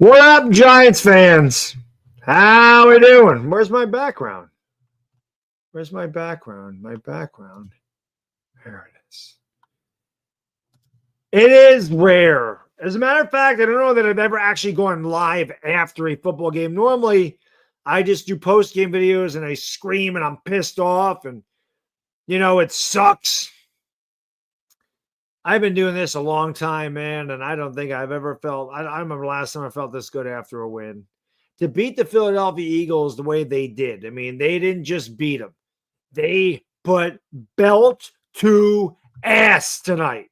What up, Giants fans? How we doing? Where's my background? Where's my background? My background. There it is. It is rare. As a matter of fact, I don't know that I've ever actually gone live after a football game. Normally, I just do post-game videos and I scream and I'm pissed off and, it sucks. I've been doing this a long time, man, and I don't think I've ever felt – I remember last time I felt this good after a win. To beat the Philadelphia Eagles the way they did, I mean, they didn't just beat them. They put belt to ass tonight.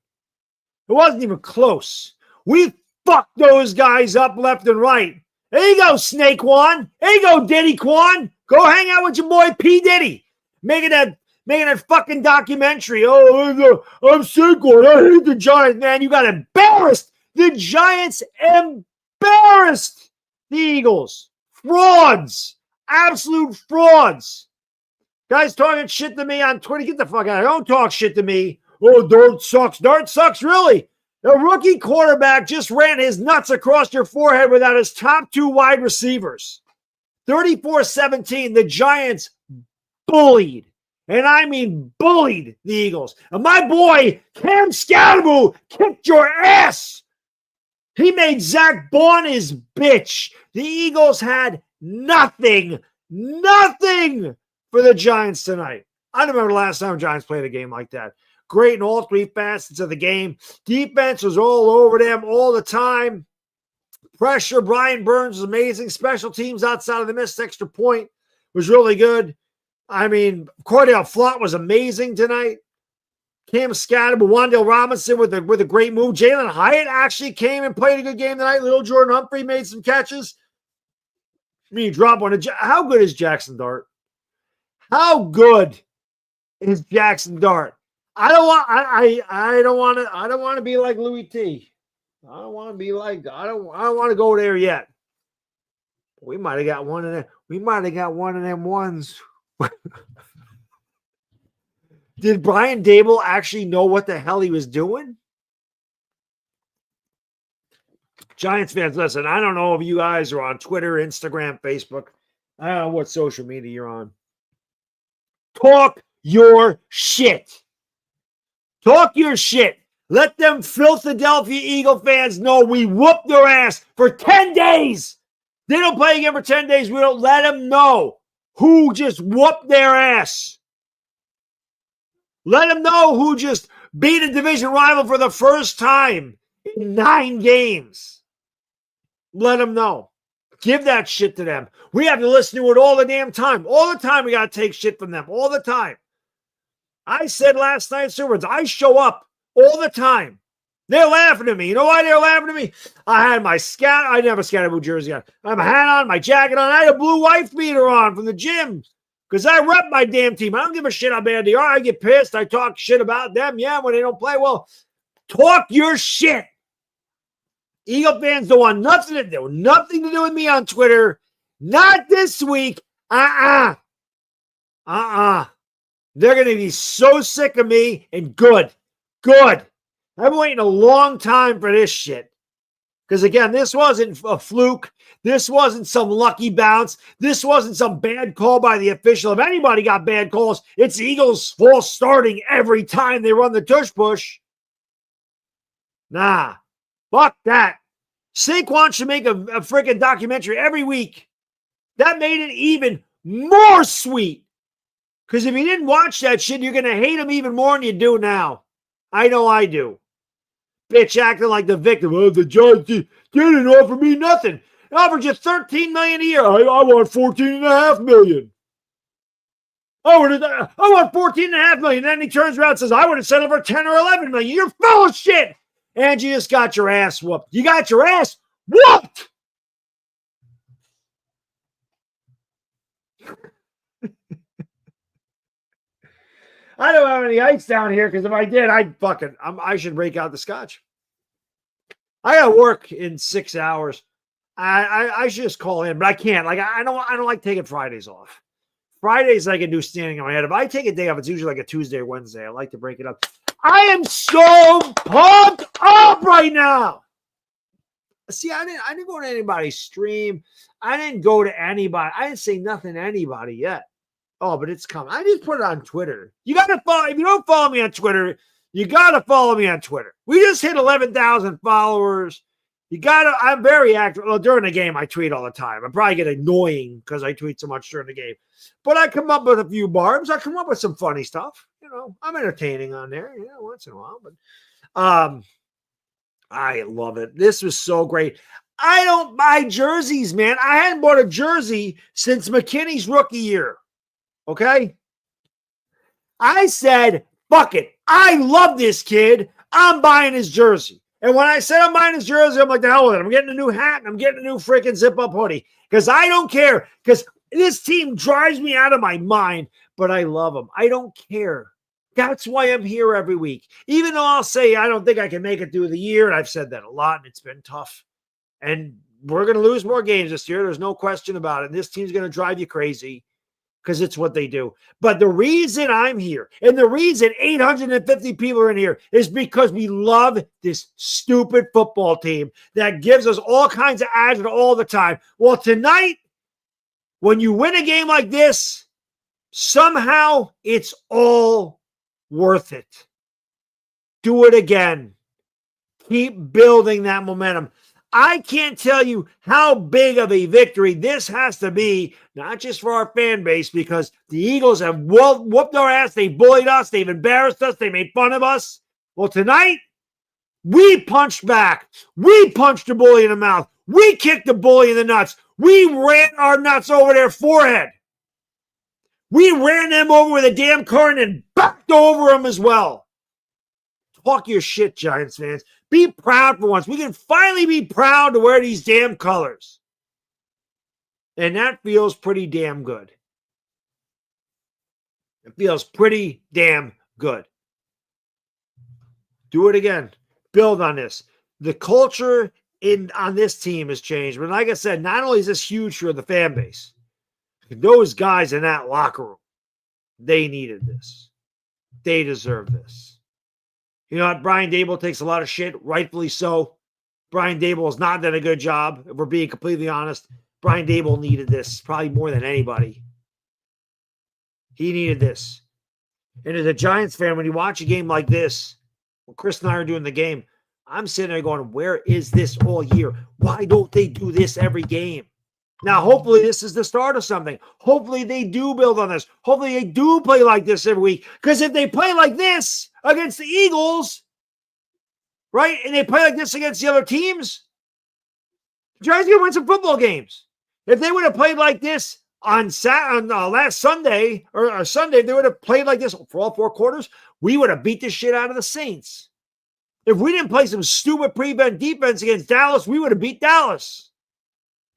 It wasn't even close. We fucked those guys up left and right. There you go, Saquon. There you go, Diddy Quan. Go hang out with your boy P. Diddy. Making that fucking documentary. Oh, I'm Saquon. I hate the Giants. Man, you got embarrassed. The Giants embarrassed the Eagles. Frauds. Absolute frauds. Guys talking shit to me on Twitter. Get the fuck out of here. Don't talk shit to me. Oh, Dart sucks. Dart sucks, really. The rookie quarterback just ran his nuts across your forehead without his top two wide receivers. 34-17, the Giants bullied. And I mean bullied the Eagles. And my boy, Cam Scatterbo, kicked your ass. He made Zach Bond his bitch. The Eagles had nothing for the Giants tonight. I don't remember the last time Giants played a game like that. Great in all three facets of the game. Defense was all over them all the time. Pressure, Brian Burns was amazing. Special teams outside of the missed extra point was really good. I mean, Cordell Flott was amazing tonight. Cam Scatterbo, Wan'Dale Robinson with a great move. Jalen Hyatt actually came and played a good game tonight. Little Jordan Humphrey made some catches. I mean, drop one. How good is Jackson Dart? How good is Jackson Dart? I don't want to be like Louis T. I don't want to go there yet. We might have got one of them. We might have got one of them ones. Did Brian Dable actually know what the hell he was doing? Giants fans, listen, I don't know if you guys are on Twitter, Instagram, Facebook. I don't know what social media you're on. Talk your shit. Talk your shit. Let them Philadelphia Eagle fans know we whooped their ass for 10 days. They don't play again for 10 days. We don't let them know who just whooped their ass. Let them know who just beat a division rival for the first time in 9 games. Let them know. Give that shit to them. We have to listen to it all the damn time. All the time we got to take shit from them. All the time. I said last night, Silvers, I show up all the time. They're laughing at me. You know why they're laughing at me? I had my I didn't have a Scatterbo jersey on. I have a hat on, my jacket on. I had a blue wife beater on from the gym because I rep my damn team. I don't give a shit how bad they are. I get pissed. I talk shit about them. Yeah, when they don't play well. Talk your shit. Eagle fans don't want nothing to do with me on Twitter. Not this week. They're going to be so sick of me and good. I've been waiting a long time for this shit. Because, again, this wasn't a fluke. This wasn't some lucky bounce. This wasn't some bad call by the official. If anybody got bad calls, it's the Eagles' false starting every time they run the tush push. Nah, fuck that. Saquon should make a freaking documentary every week. That made it even more sweet. Because if you didn't watch that shit, you're going to hate him even more than you do now. I know I do. Bitch acting like the victim. Oh, the Giants didn't offer me nothing. They offered you $13 million a year. I want $14.5 million. I want $14.5 million. Then he turns around and says, I would have settled for $10 or $11 million. You're full of shit. And you just got your ass whooped. You got your ass whooped. I don't have any ice down here because if I did, I should break out the scotch. I got to work in 6 hours. I should just call in, but I can't. Like I don't like taking Fridays off. Fridays I can do standing on my head. If I take a day off, it's usually like a Tuesday or Wednesday. I like to break it up. I am so pumped up right now. See, I didn't go to anybody's stream. I didn't go to anybody. I didn't say nothing to anybody yet. Oh, but it's coming. I just put it on Twitter. You got to follow. If you don't follow me on Twitter, you got to follow me on Twitter. We just hit 11,000 followers. You got to. I'm very active. Well, during the game, I tweet all the time. I probably get annoying because I tweet so much during the game. But I come up with a few barbs. I come up with some funny stuff. You know, I'm entertaining on there, once in a while. But I love it. This was so great. I don't buy jerseys, man. I hadn't bought a jersey since McKinney's rookie year. Okay? I said, fuck it. I love this kid. I'm buying his jersey. And when I said I'm buying his jersey, I'm like, the hell with it. I'm getting a new hat and I'm getting a new freaking zip-up hoodie. Because I don't care. Because this team drives me out of my mind. But I love them. I don't care. That's why I'm here every week. Even though I'll say I don't think I can make it through the year. And I've said that a lot. And it's been tough. And we're going to lose more games this year. There's no question about it. And this team's going to drive you crazy because it's what they do. But the reason I'm here and the reason 850 people are in here is because we love this stupid football team that gives us all kinds of action all the time. Well, tonight, when you win a game like this, somehow it's all worth it. Do it again. Keep building that momentum. I can't tell you how big of a victory this has to be, not just for our fan base, because the Eagles have whooped our ass. They bullied us. They've embarrassed us. They made fun of us. Well, tonight, we punched back. We punched the bully in the mouth. We kicked the bully in the nuts. We ran our nuts over their forehead. We ran them over with a damn car and then backed over them as well. Talk your shit, Giants fans. Be proud for once. We can finally be proud to wear these damn colors. And that feels pretty damn good. It feels pretty damn good. Do it again. Build on this. The culture on this team has changed. But like I said, not only is this huge for the fan base, those guys in that locker room, they needed this. They deserve this. You know what? Brian Daboll takes a lot of shit, rightfully so. Brian Daboll has not done a good job, if we're being completely honest. Brian Daboll needed this probably more than anybody. He needed this. And as a Giants fan, when you watch a game like this, when Chris and I are doing the game, I'm sitting there going, where is this all year? Why don't they do this every game? Now, hopefully this is the start of something. Hopefully they do build on this. Hopefully they do play like this every week. Because if they play like this against the Eagles, right, and they play like this against the other teams, the Giants are going to win some football games. If they would have played like this on last Sunday, or Sunday, if they would have played like this for all 4 quarters, we would have beat the shit out of the Saints. If we didn't play some stupid prevent defense against Dallas, we would have beat Dallas.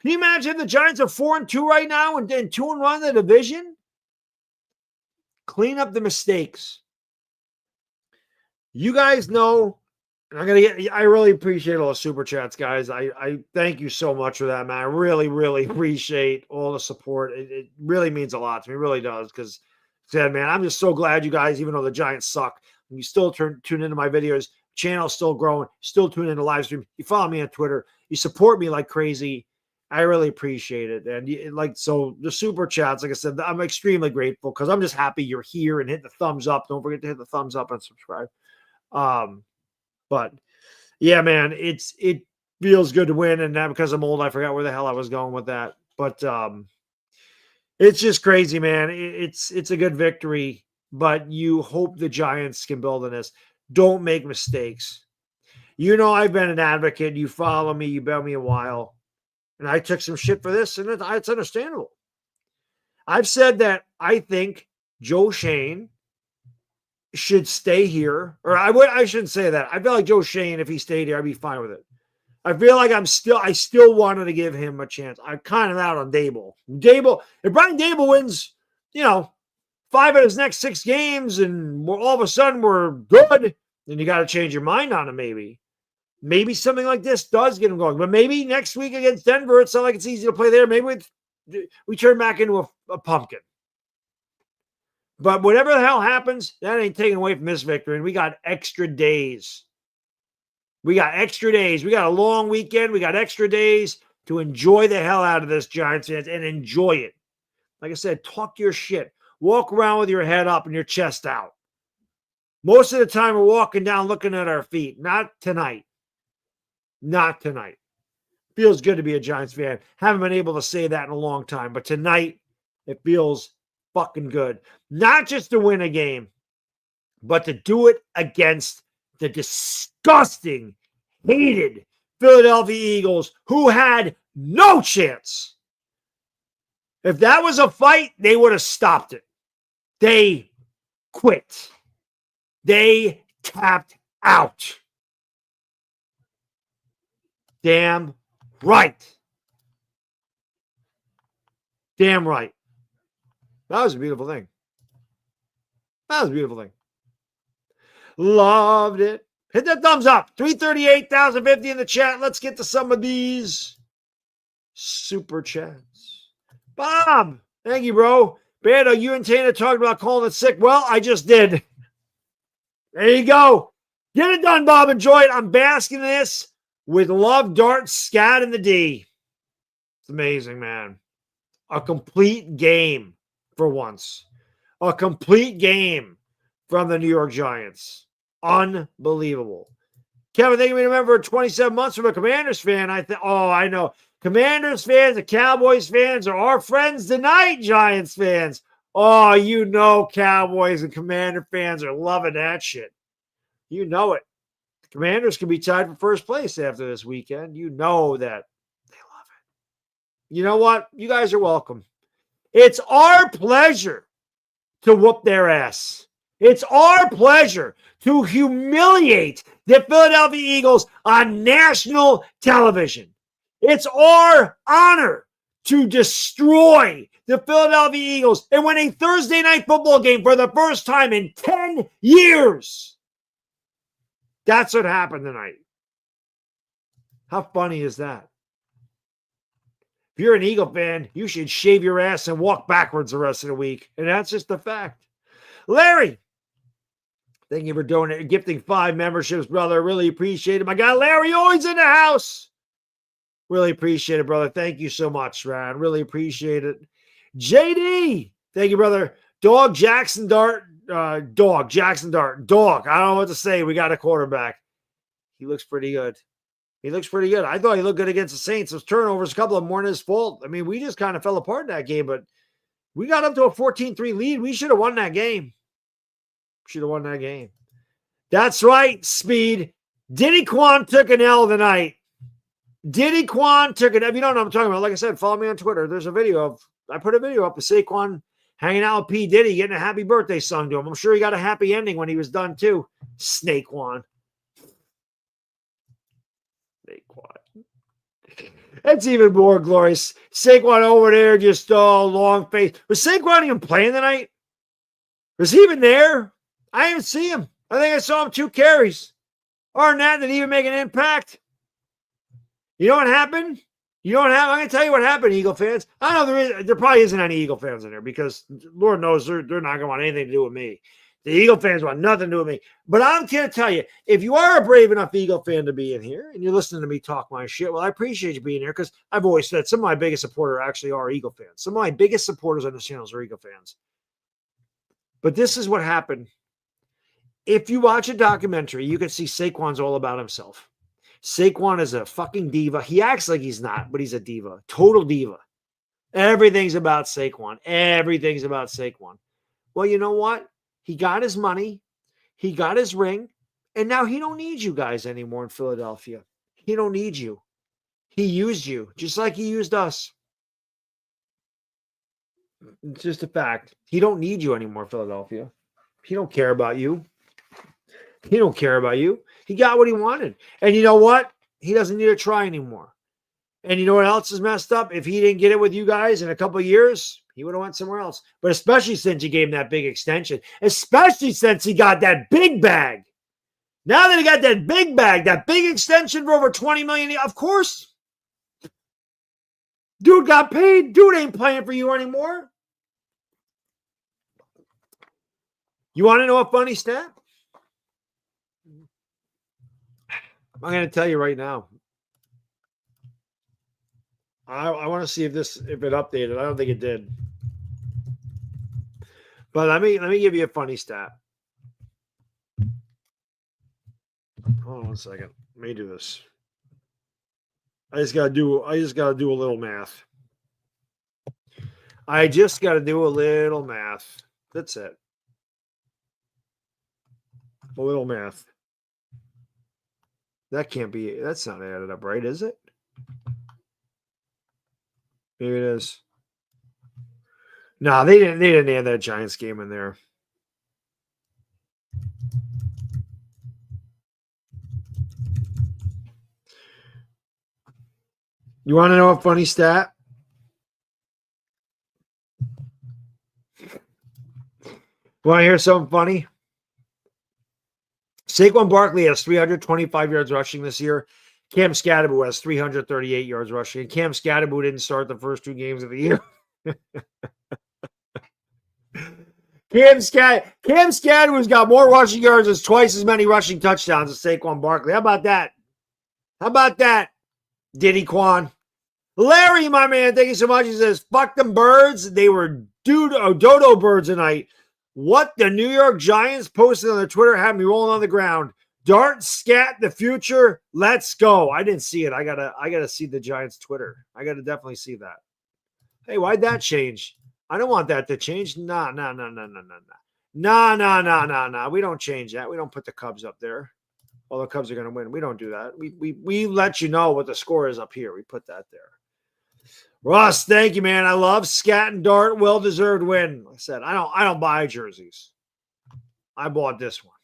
Can you imagine if the Giants are 4-2 right now and 2-1 in the division? Clean up the mistakes. You guys know, and I really appreciate all the super chats, guys. I thank you so much for that, man. I really, really appreciate all the support. It really means a lot to me. It really does. Because, man, I'm just so glad you guys, even though the Giants suck, and you still tune into my videos. Channel's still growing. Still tune into live stream. You follow me on Twitter. You support me like crazy. I really appreciate it. And so the super chats, like I said, I'm extremely grateful because I'm just happy you're here and hit the thumbs up. Don't forget to hit the thumbs up and subscribe. But yeah, man, it feels good to win. And now because I'm old, I forgot where the hell I was going with that. But it's just crazy, man. It's a good victory, but you hope the Giants can build on this. Don't make mistakes. You know, I've been an advocate. You follow me. You've been me a while. And I took some shit for this, and it's understandable. I've said that I think Joe Shane should stay here. Or I shouldn't say that. I feel like Joe Shane, if he stayed here, I'd be fine with it. I feel like I still wanted to give him a chance. I'm kind of out on Daboll. If Brian Daboll wins, 5 of his next 6 games, and all of a sudden we're good, then you got to change your mind on him, maybe. Maybe something like this does get him going. But maybe next week against Denver, it's not like it's easy to play there. Maybe we turn back into a pumpkin. But whatever the hell happens, that ain't taken away from this victory. And we got extra days. We got extra days. We got a long weekend. We got extra days to enjoy the hell out of this, Giants fans, and enjoy it. Like I said, talk your shit. Walk around with your head up and your chest out. Most of the time, we're walking down looking at our feet. Not tonight. Not tonight. Feels good to be a Giants fan. Haven't been able to say that in a long time, but tonight it feels fucking good. Not just to win a game, but to do it against the disgusting, hated Philadelphia Eagles who had no chance. If that was a fight, they would have stopped it. They quit. They tapped out. Damn right. Damn right. That was a beautiful thing. That was a beautiful thing. Loved it. Hit that thumbs up. 338,050 in the chat. Let's get to some of these super chats. Bob, thank you, bro. Baddog, you and Tana talked about calling it sick. Well, I just did. There you go. Get it done, Bob. Enjoy it. I'm basking in this with love, Dart, Scat, and the D. It's amazing, man. A complete game for once. A complete game from the New York Giants. Unbelievable. Kevin, thank you for remember 27 months from a Commanders fan. I know. Commanders fans and Cowboys fans are our friends tonight, Giants fans. Oh, you know Cowboys and Commander fans are loving that shit. You know it. The Commanders can be tied for first place after this weekend. You know that. They love it. You know what? You guys are welcome. It's our pleasure to whoop their ass. It's our pleasure to humiliate the Philadelphia Eagles on national television. It's our honor to destroy the Philadelphia Eagles and win a Thursday night football game for the first time in 10 years. That's what happened tonight. How funny is that? If you're an Eagle fan, you should shave your ass and walk backwards the rest of the week. And that's just the fact. Larry, thank you for gifting 5 memberships, brother. Really appreciate it. My guy Larry, always in the house. Really appreciate it, brother. Thank you so much, Ryan. Really appreciate it. JD, thank you, brother. Dog Jackson Dart. Dog Jackson Dart. Dog. I don't know what to say. We got a quarterback. He looks pretty good. He looks pretty good. I thought he looked good against the Saints. Those turnovers, a couple of them weren't his fault. I mean, we just kind of fell apart in that game, but we got up to a 14-3 lead. We should have won that game. Should have won that game. That's right, Speed. Diddy Quan took an L tonight. Diddy Quan took an L. If you don't know what I'm talking about, like I said, follow me on Twitter. There's a video I put a video up of Saquon hanging out with P. Diddy, getting a happy birthday sung to him. I'm sure he got a happy ending when he was done too. Snakewan. That's even more glorious. Saquon over there, just long face. Was Saquon even playing tonight? Was he even there? I didn't see him. I think I saw him 2 carries. Other than that, did he even make an impact? You know what happened? I'm going to tell you what happened, Eagle fans. I know there probably isn't any Eagle fans in there because Lord knows they're not going to want anything to do with me. The Eagle fans want nothing to do with me. But I'm going to tell you, if you are a brave enough Eagle fan to be in here and you're listening to me talk my shit, well, I appreciate you being here because I've always said some of my biggest supporters actually are Eagle fans. Some of my biggest supporters on this channel are Eagle fans. But this is what happened. If you watch a documentary, you can see Saquon's all about himself. Saquon is a fucking diva. He acts like he's not, but he's a diva. Total diva. Everything's about Saquon. Everything's about Saquon. Well, you know what? He got his money. He got his ring. And now he don't need you guys anymore in Philadelphia. He don't need you. He used you just like he used us. It's just a fact. He don't need you anymore, Philadelphia. He don't care about you. He don't care about you. He got what he wanted. And you know what? He doesn't need to try anymore. And you know what else is messed up? If he didn't get it with you guys in a couple of years, he would have went somewhere else. But especially since you gave him that big extension. Especially since he got that big bag. Now that he got that big bag, that big extension for over $20 million, of course. Dude got paid. Dude ain't playing for you anymore. You want to know a funny stat? I'm going to tell you right now. I want to see if it updated. I don't think it did. But let me give you a funny stat. Hold on one second. Let me do this. I just gotta do a little math. I just gotta do a little math. That's it. A little math. That's not added up, right? Is it? Maybe it is. No, they didn't add that Giants game in there. You want to know a funny stat? Want to hear something funny? Saquon Barkley has 325 yards rushing this year. Cam Scatterbo has 338 yards rushing. And Cam Scatterbo didn't start the first 2 games of the year. Cam Scatterbo's got more rushing yards as twice as many rushing touchdowns as Saquon Barkley. How about that? Diddy Quan. Larry, my man, thank you so much. He says, fuck them birds. They were dodo birds tonight. What the New York Giants posted on their Twitter had me rolling on the ground. Dart, scat, the future. Let's go. I didn't see it. I gotta see the Giants Twitter. I gotta definitely see that. Hey, why'd that change? I don't want that to change. Nah. We don't change that. We don't put the Cubs up there. Well, the Cubs are going to win. We don't do that. We let you know what the score is up here. We put that there. Ross, thank you, man. I love Scat and Dart. Well-deserved win. I said, I don't buy jerseys. I bought this one.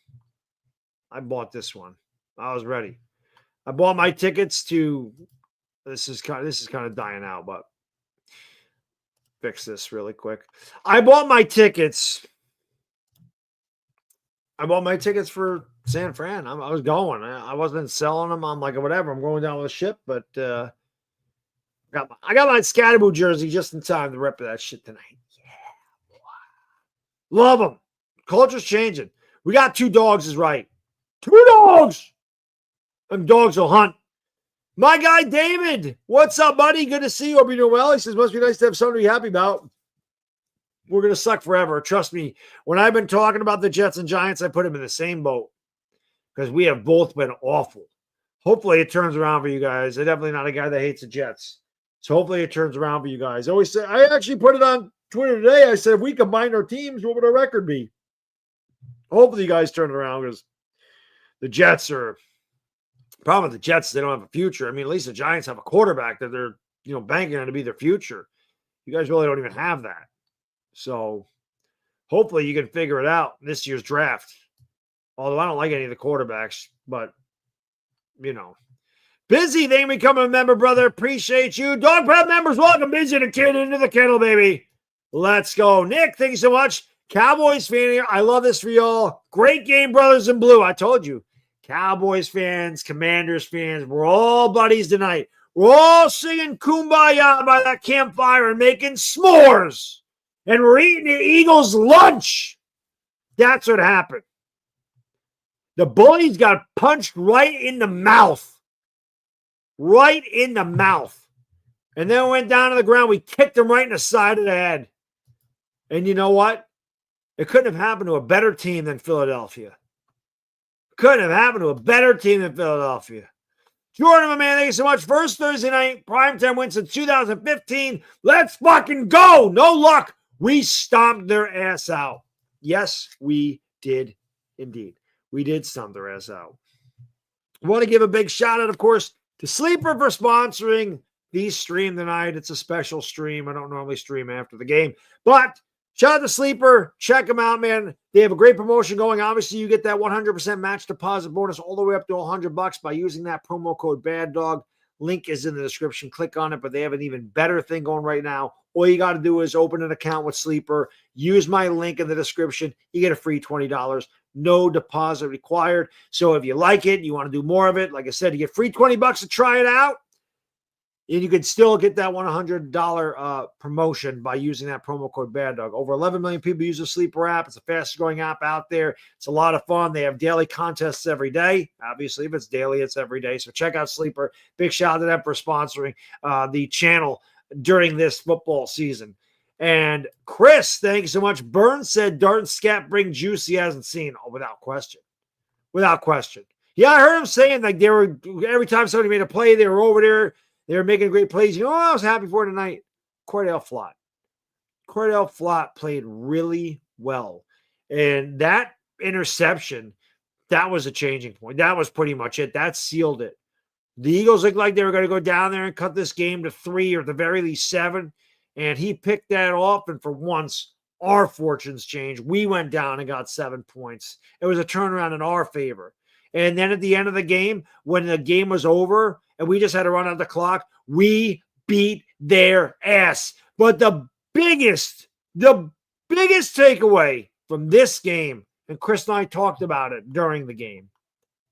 I was ready. I bought my tickets to this is kind of dying out, but fix this really quick. I bought my tickets for San Fran. I was going. I wasn't selling them. I'm like, whatever. I'm going down with the ship, but I got my Scatterbo jersey just in time to rep that shit tonight. Yeah, boy. Love them. Culture's changing. We got 2 dogs is right. 2 dogs. Them dogs will hunt. My guy David, what's up, buddy? Good to see you. Hope you're doing well. He says, must be nice to have something to be happy about. We're going to suck forever. Trust me. When I've been talking about the Jets and Giants, I put them in the same boat because we have both been awful. Hopefully it turns around for you guys. I'm definitely not a guy that hates the Jets. So hopefully it turns around for you guys. I always say, I actually put it on Twitter today. I said, if we combined our teams, what would our record be? Hopefully you guys turn it around because the Jets are – problem with the Jets, they don't have a future. I mean, at least the Giants have a quarterback that they're, banking on to be their future. You guys really don't even have that. So hopefully you can figure it out in this year's draft. Although I don't like any of the quarterbacks, but, Busy, thank you for becoming a member, brother. Appreciate you. Dog Pound members, welcome Busy the Kid into the kennel, baby. Let's go. Nick, thank you so much. Cowboys fan here. I love this for y'all. Great game, brothers in blue. I told you. Cowboys fans, Commanders fans, we're all buddies tonight. We're all singing Kumbaya by that campfire and making s'mores. And we're eating the Eagles' lunch. That's what happened. The bullies got punched right in the mouth. Right in the mouth. And then went down to the ground. We kicked them right in the side of the head. And you know what? It couldn't have happened to a better team than Philadelphia. Couldn't have happened to a better team than Philadelphia. Jordan, my man, thank you so much. First Thursday night primetime win since 2015. Let's fucking go. No luck. We stomped their ass out. Yes, we did indeed. We did stomp their ass out. I want to give a big shout out, of course, to Sleeper for sponsoring the stream tonight. It's a special stream. I don't normally stream after the game, but shout out to Sleeper. Check them out, man. They have a great promotion going. Obviously, you get that 100% match deposit bonus all the way up to $100 by using that promo code BADDOG. Link is in the description. Click on it, but they have an even better thing going right now. All you got to do is open an account with Sleeper. Use my link in the description. You get a free $20. No deposit required. So if you like it, you want to do more of it, like I said, you get free $20 to try it out. And you could still get that $100 promotion by using that promo code BADDOG. Over 11 million people use the Sleeper app. It's the fastest growing app out there. It's a lot of fun. They have daily contests every day. Obviously, if it's daily, it's every day. So check out Sleeper. Big shout out to them for sponsoring the channel during this football season. And Chris, thank you so much. Burns said Dart and Scat bring juice he hasn't seen. Oh, without question. Without question. Yeah, I heard him saying like they were, every time somebody made a play, they were over there. They were making great plays. You know what I was happy for tonight? Cordell Flott. Cordell Flott played really well. And that interception, that was a changing point. That was pretty much it. That sealed it. The Eagles looked like they were going to go down there and cut this game to 3 or at the very least 7. And he picked that off. And for once, our fortunes changed. We went down and got 7 points. It was a turnaround in our favor. And then at the end of the game, when the game was over and we just had to run out the clock, we beat their ass. But the biggest takeaway from this game, and Chris and I talked about it during the game,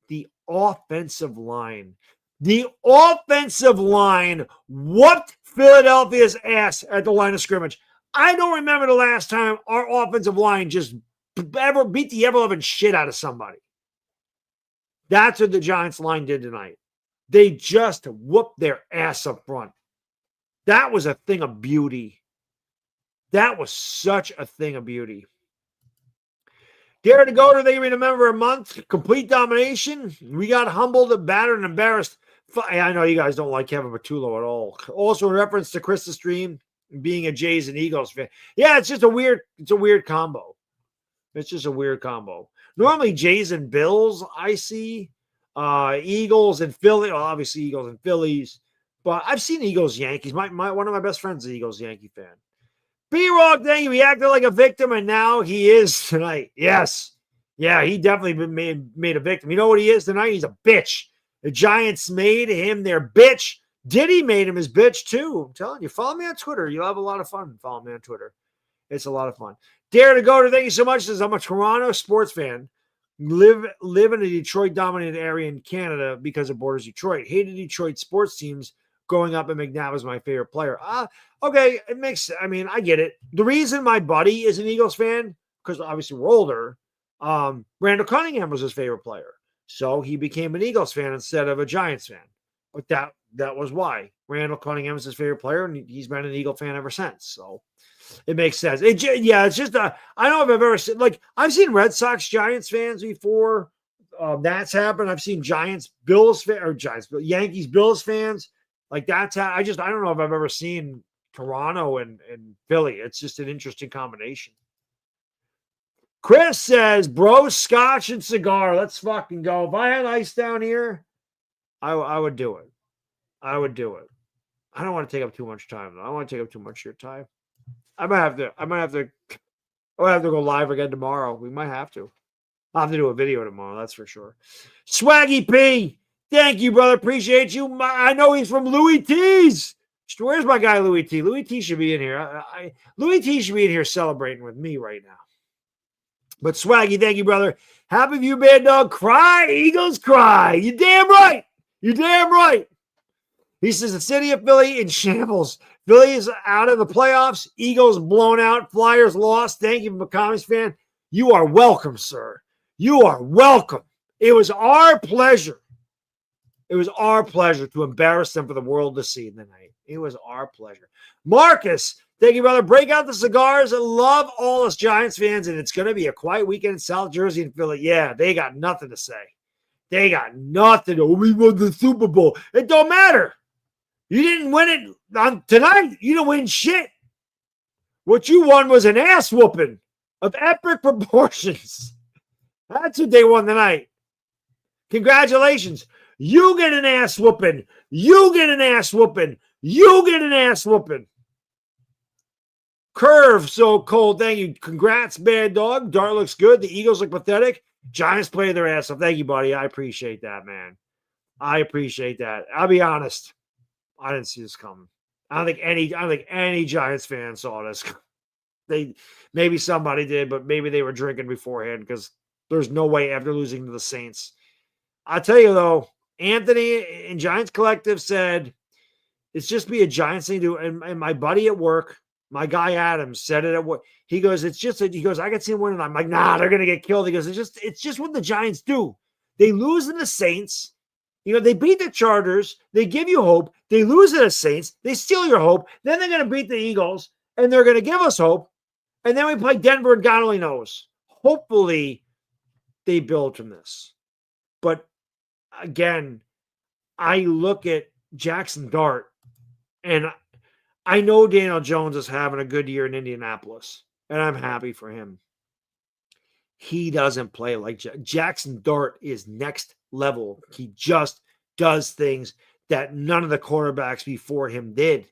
the offensive line. The offensive line whooped Philadelphia's ass at the line of scrimmage. I don't remember the last time our offensive line just ever beat the ever-loving shit out of somebody. That's what the Giants line did tonight. They just whooped their ass up front. That was a thing of beauty. That was such a thing of beauty. Dare to go to they remember a month. Complete domination. We got humbled, battered, and embarrassed. I know you guys don't like Kevin Patullo at all. Also in reference to Chris's stream, being a Jays and Eagles fan. Yeah, it's a weird combo. It's just a weird combo. Normally, Jays and Bills, I see. Eagles and Philly. Well, obviously, Eagles and Phillies. But I've seen Eagles Yankees. One of my best friends is an Eagles Yankee fan. B-Rock, dang, he acted like a victim, and now he is tonight. Yes. Yeah, he definitely been made a victim. You know what he is tonight? He's a bitch. The Giants made him their bitch. Diddy made him his bitch, too. I'm telling you. Follow me on Twitter. You'll have a lot of fun. Follow me on Twitter. It's a lot of fun. Dare to go to thank you so much. Says I'm a Toronto sports fan. Live in a Detroit-dominated area in Canada because it borders Detroit. Hated Detroit sports teams. Growing up, and McNabb was my favorite player. Okay, it makes. I mean, I get it. The reason my buddy is an Eagles fan, because obviously we're older. Randall Cunningham was his favorite player, so he became an Eagles fan instead of a Giants fan. But that was why Randall Cunningham is his favorite player, and he's been an Eagle fan ever since. So it makes sense. It's just I don't know if I've ever seen, like, I've seen Red Sox Giants fans before. That's happened. I've seen Yankees Bills fans. Like that's how I don't know if I've ever seen Toronto and Philly. It's just an interesting combination. Chris says, bro, scotch and cigar. Let's fucking go. If I had ice down here, I would do it. I would do it. I don't want to take up too much time, though. I don't want to take up too much of your time. I might have to go live again tomorrow. We might have to. I'll have to do a video tomorrow, that's for sure. Swaggy P. Thank you, brother. Appreciate you. I know he's from Louis T's. Where's my guy, Louis T? Louis T should be in here. Louis T should be in here celebrating with me right now. But Swaggy, thank you, brother. Happy View, Bad Dog. Cry, Eagles, cry. You damn right. You damn right. He says the city of Philly in shambles. Philly is out of the playoffs. Eagles blown out. Flyers lost. Thank you, McCombs fan. You are welcome, sir. You are welcome. It was our pleasure. It was our pleasure to embarrass them for the world to see tonight. It was our pleasure. Marcus, thank you, brother. Break out the cigars. I love all us Giants fans, and it's going to be a quiet weekend in South Jersey and Philly. Yeah, they got nothing to say. They got nothing. Oh, we won the Super Bowl. It don't matter. You didn't win it on tonight. You didn't win shit. What you won was an ass whooping of epic proportions. That's what they won tonight. Congratulations. You get an ass whooping. You get an ass whooping. You get an ass whooping. Curve, so cold. Thank you. Congrats, Bad Dog. Dart looks good. The Eagles look pathetic. Giants play their ass off. Thank you, buddy. I appreciate that, man. I appreciate that. I'll be honest. I didn't see this coming. I don't think any Giants fan saw this. Maybe somebody did, but maybe they were drinking beforehand because there's no way after losing to the Saints. I'll tell you though, Anthony in Giants Collective said It's just be a Giants thing to do. And my buddy at work, my guy Adam, said it at work. He goes, I can see him winning. I'm like, nah, they're gonna get killed. He goes, it's just what the Giants do. They lose to the Saints. They beat the Chargers. They give you hope. They lose to the Saints. They steal your hope. Then they're gonna beat the Eagles, and they're gonna give us hope. And then we play Denver, and God only knows. Hopefully, they build from this. But again, I look at Jackson Dart, and I know Daniel Jones is having a good year in Indianapolis, and I'm happy for him. He doesn't play like Jackson Dart is next level. He just does things that none of the quarterbacks before him did.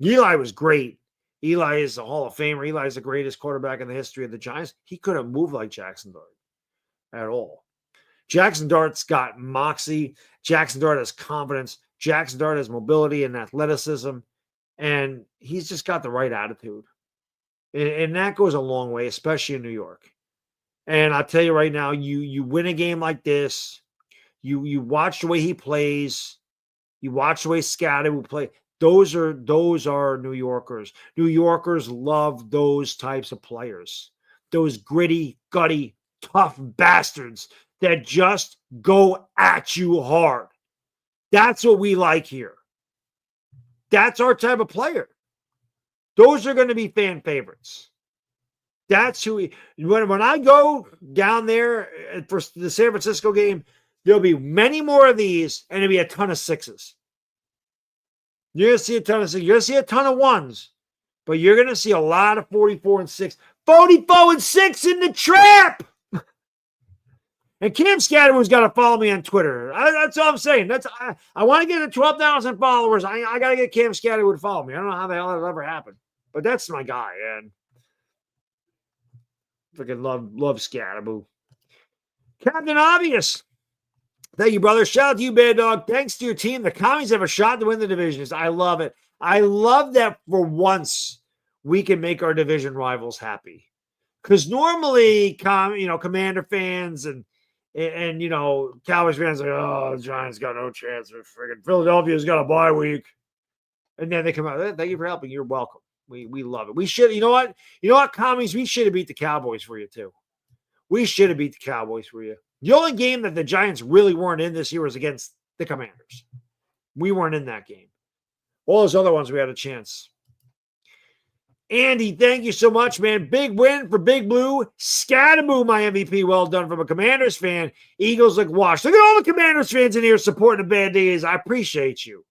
Eli was great. Eli is a Hall of Famer. Eli is the greatest quarterback in the history of the Giants. He couldn't move like Jackson Dart at all. Jackson Dart's got moxie. Jackson Dart has confidence. Jackson Dart has mobility and athleticism. And he's just got the right attitude. And that goes a long way, especially in New York. And I'll tell you right now, you win a game like this, you watch the way he plays, you watch the way Scotty will play. Those are New Yorkers. New Yorkers love those types of players. Those gritty, gutty, tough bastards that just go at you hard. That's what we like here. That's our type of player. Those are going to be fan favorites. That's who when I go down there for the San Francisco game, there'll be many more of these, and there'll be a ton of sixes. You're going to see a ton of sixes. You're going to see a ton of ones, but you're going to see a lot of 44 and 6. 44 and 6 in the trap! And Cam Scatterwood's got to follow me on Twitter. That's all I'm saying. I want to get to 12,000 followers. I got to get Cam Scatterwood to follow me. I don't know how the hell that ever happened, but that's my guy, and freaking love Scatterwood. Captain Obvious. Thank you, brother. Shout out to you, Baddog. Thanks to your team. The Commies have a shot to win the divisions. I love it. I love that for once we can make our division rivals happy. Because normally, Commander fans and Cowboys fans are like, oh, the Giants got no chance. Freaking Philadelphia's got a bye week. And then they come out, thank you for helping. You're welcome. We love it. We should, you know what, Commies? We should have beat the Cowboys for you, too. We should have beat the Cowboys for you. The only game that the Giants really weren't in this year was against the Commanders. We weren't in that game. All those other ones, we had a chance. Andy, thank you so much, man. Big win for Big Blue. Scattaboo, my MVP. Well done from a Commanders fan. Eagles look washed. Look at all the Commanders fans in here supporting the Bad Days. I appreciate you.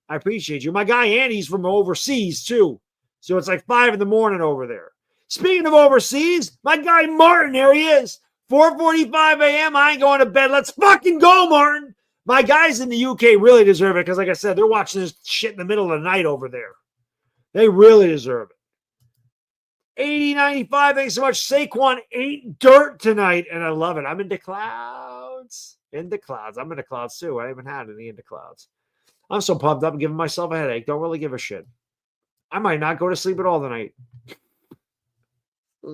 My guy Andy's from overseas, too. So it's like 5 in the morning over there. Speaking of overseas, my guy Martin, there he is. 4:45 a.m. I ain't going to bed. Let's fucking go, Martin. My guys in the UK really deserve it because, like I said, they're watching this shit in the middle of the night over there. They really deserve it. 80-95, thanks so much. Saquon ate dirt tonight, and I love it. I'm in the clouds. I'm in the clouds, too. I haven't had any in the clouds. I'm so pumped up and giving myself a headache. Don't really give a shit. I might not go to sleep at all tonight. Who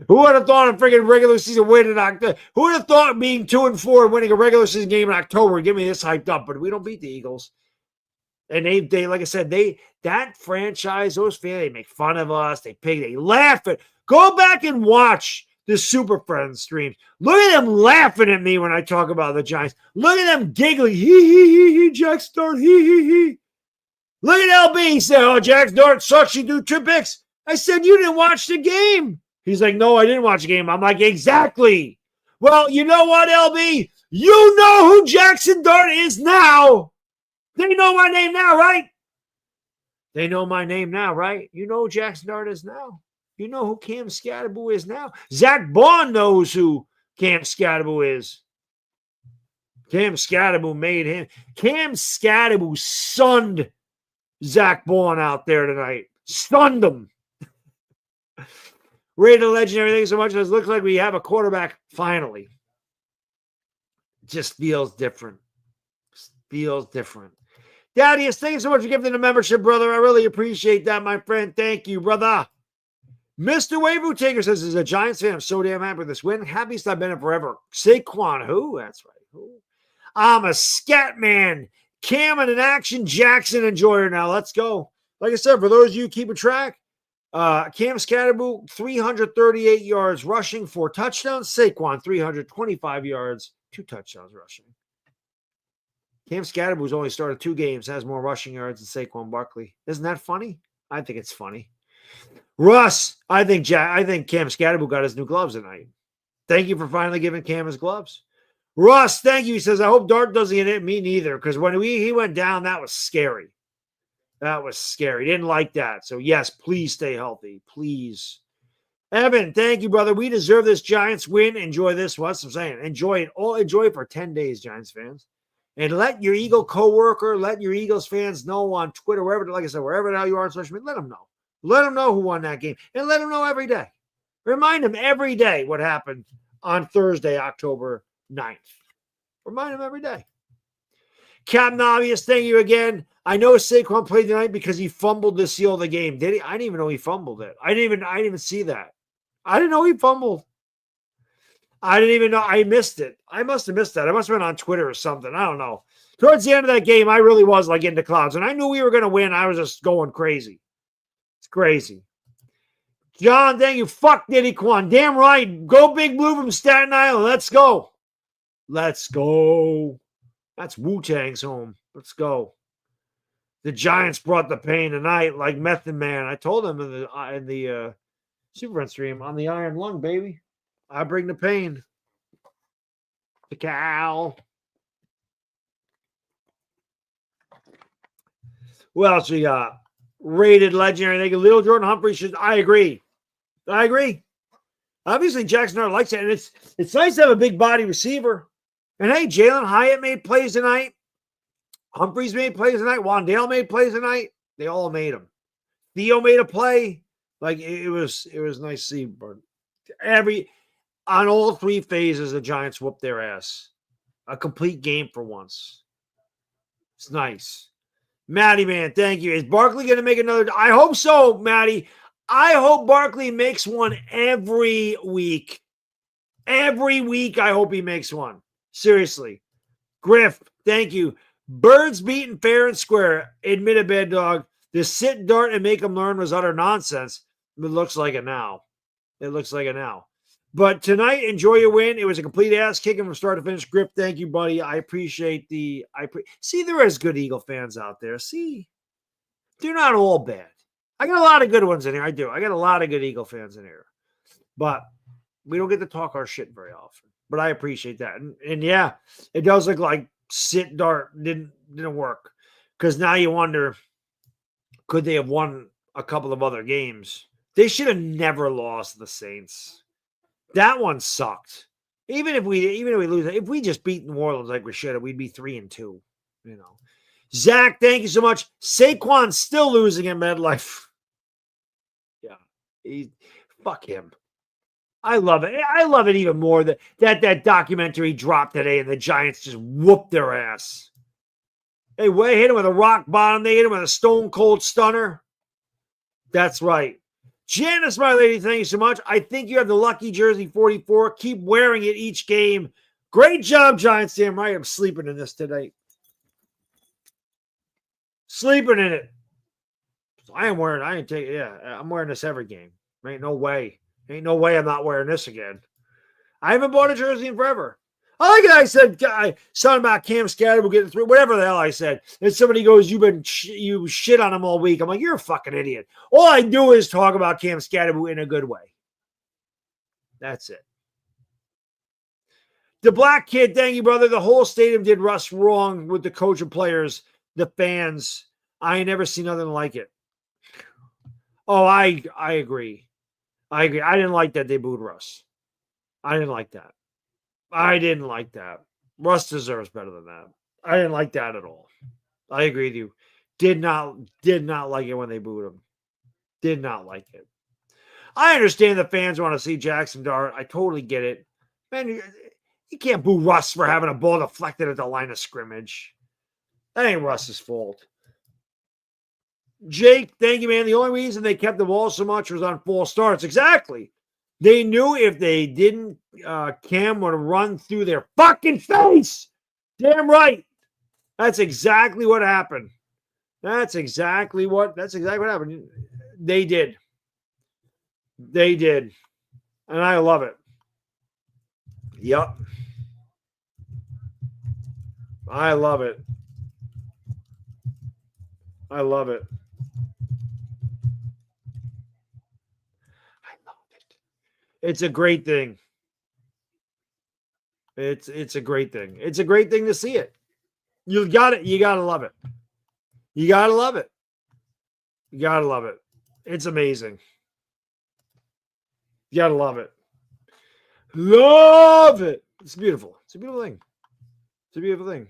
would have thought a freaking regular season win in October? Who would have thought being 2-4 and winning a regular season game in October would get me this hyped up? But we don't beat the Eagles. And they like I said, that franchise, those fans, they make fun of us. They laugh at. Go back and watch the Super Friends streams. Look at them laughing at me when I talk about the Giants. Look at them giggling. He, Jack Start, he. Look at LB. He said, oh, Jack Start sucks. You do trip picks. I said, you didn't watch the game. He's like, no, I didn't watch the game. I'm like, exactly. Well, you know what, LB? You know who Jackson Dart is now. They know my name now, right? They know my name now, right? You know who Jackson Dart is now. You know who Cam Scattaboo is now. Zach Bond knows who Cam Scattaboo is. Cam Scattaboo made him. Cam Scattaboo sunned Zach Bond out there tonight. Stunned him. Rated legendary, thank you so much. It looks like we have a quarterback finally. Just feels different. Thaddeus, thank you so much for giving the membership, brother. I really appreciate that, my friend. Thank you, brother. Mr. Waivu Taker says, as a Giants fan, I'm so damn happy with this win. Happiest I've been in forever. Saquon, who? That's right. Who? I'm a scat man. Cam and an action Jackson enjoyer now. Let's go. Like I said, for those of you keeping track, Cam Scatterbo, 338 yards rushing, 4 touchdowns. Saquon, 325 yards, 2 touchdowns rushing. Cam Scatterbo's only started 2 games, has more rushing yards than Saquon Barkley. Isn't that funny? I think it's funny. Russ, I think Cam Scatterbo got his new gloves tonight. Thank you for finally giving Cam his gloves. Russ, thank you. He says, I hope Dart doesn't get it. Me neither, because when he went down, that was scary. That was scary. Didn't like that. So, yes, please stay healthy. Please. Evan, thank you, brother. We deserve this Giants win. Enjoy this. What's I'm saying? Enjoy it. Enjoy it for 10 days, Giants fans. And let your Eagle coworker, let your Eagles fans know on Twitter, wherever, like I said, wherever the hell you are on social media, let them know. Let them know who won that game. And let them know every day. Remind them every day what happened on Thursday, October 9th. Remind them every day. Captain Obvious, thank you again. I know Saquon played tonight because he fumbled the seal of the game. Did he? I didn't even know he fumbled it. I didn't even see that. I didn't know he fumbled. I didn't even know. I missed it. I must have missed that. I must have been on Twitter or something. I don't know. Towards the end of that game, I really was like in the clouds. And I knew we were going to win. I was just going crazy. It's crazy. John, thank you. Fuck Diddy Quan. Damn right. Go Big Blue from Staten Island. Let's go. Let's go. That's Wu-Tang's home. Let's go. The Giants brought the pain tonight, like Method Man. I told him in the Superfriend stream, on the Iron Lung, baby. I bring the pain. The cow. What else we got? Rated legendary. They get Little Jordan Humphrey should. I agree. Obviously, Jackson Dart likes it, and it's nice to have a big body receiver. And hey, Jalen Hyatt made plays tonight. Humphreys made plays tonight. Wandale made plays tonight. They all made them. Theo made a play. Like it was nice to see. But on all 3 phases, the Giants whooped their ass. A complete game for once. It's nice. Maddie, man, thank you. Is Barkley going to make another? I hope so, Maddie. I hope Barkley makes one every week. Every week, I hope he makes one. Seriously. Griff, thank you. Birds beaten fair and square. Admitted Baddog. To sit Dart and make him learn was utter nonsense. It looks like it now. But tonight, enjoy your win. It was a complete ass kicking from start to finish. Griff, thank you, buddy. I appreciate see, there is good Eagle fans out there. See, they're not all bad. I got a lot of good ones in here. I do. I got a lot of good Eagle fans in here. But we don't get to talk our shit very often. But I appreciate that. And yeah, it does look like sit Dart didn't work. Because now you wonder, could they have won a couple of other games? They should have never lost to the Saints. That one sucked. Even if we lose, if we just beat New Orleans like we should have, we'd be 3-2. You know. Zach, thank you so much. Saquon's still losing at MetLife. Yeah. Fuck him. I love it. I love it even more that documentary dropped today and the Giants just whooped their ass. They hit him with a rock bottom. They hit him with a stone cold stunner. That's right. Janice, my lady, thank you so much. I think you have the lucky jersey 44. Keep wearing it each game. Great job, Giants. Damn right. I'm sleeping in this today. Sleeping in it. I'm wearing this every game. Ain't no way I'm not wearing this again. I haven't bought a jersey in forever. I like it. I said something about Cam Scatterbo getting through, whatever the hell I said. And somebody goes, you shit on him all week. I'm like, you're a fucking idiot. All I do is talk about Cam Scatterbo in a good way. That's it. The Black Kid, thank you, brother. The whole stadium did Russ wrong with the coach and players, the fans. I ain't never seen nothing like it. Oh, I agree. I didn't like that they booed Russ. I didn't like that. Russ deserves better than that. I didn't like that at all. I agree with you. Did not like it when they booed him. Did not like it. I understand the fans want to see Jackson Dart. I totally get it. Man, you can't boo Russ for having a ball deflected at the line of scrimmage. That ain't Russ's fault. Jake, thank you, man. The only reason they kept the ball so much was on false starts. Exactly. They knew if they didn't, Cam would run through their fucking face. Damn right. That's exactly what happened. That's exactly what happened. They did. They did. And I love it. Yep. I love it. I love it. I love it. It's a great thing. It's a great thing. It's a great thing to see it. You got it. You gotta love it. You gotta love it. You gotta love it. It's amazing. You gotta love it. Love it. It's beautiful. It's a beautiful thing. It's a beautiful thing.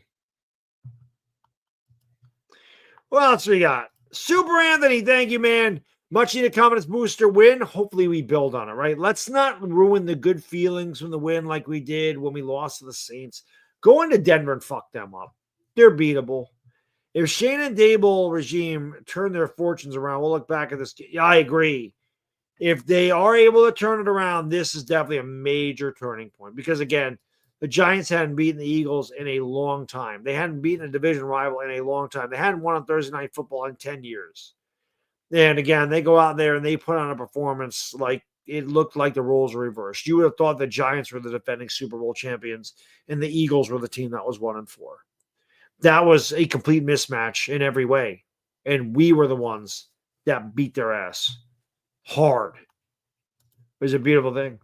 What else we got? Super Anthony, thank you, man. Much needed confidence booster win. Hopefully, we build on it, right? Let's not ruin the good feelings from the win like we did when we lost to the Saints. Go into Denver and fuck them up. They're beatable. If Shane and Dable regime turn their fortunes around, we'll look back at this. Yeah, I agree. If they are able to turn it around, this is definitely a major turning point because, again, the Giants hadn't beaten the Eagles in a long time. They hadn't beaten a division rival in a long time. They hadn't won on Thursday Night Football in 10 years. And again, they go out there and they put on a performance like it looked like the roles were reversed. You would have thought the Giants were the defending Super Bowl champions and the Eagles were the team that was 1-4. That was a complete mismatch in every way. And we were the ones that beat their ass hard. It was a beautiful thing.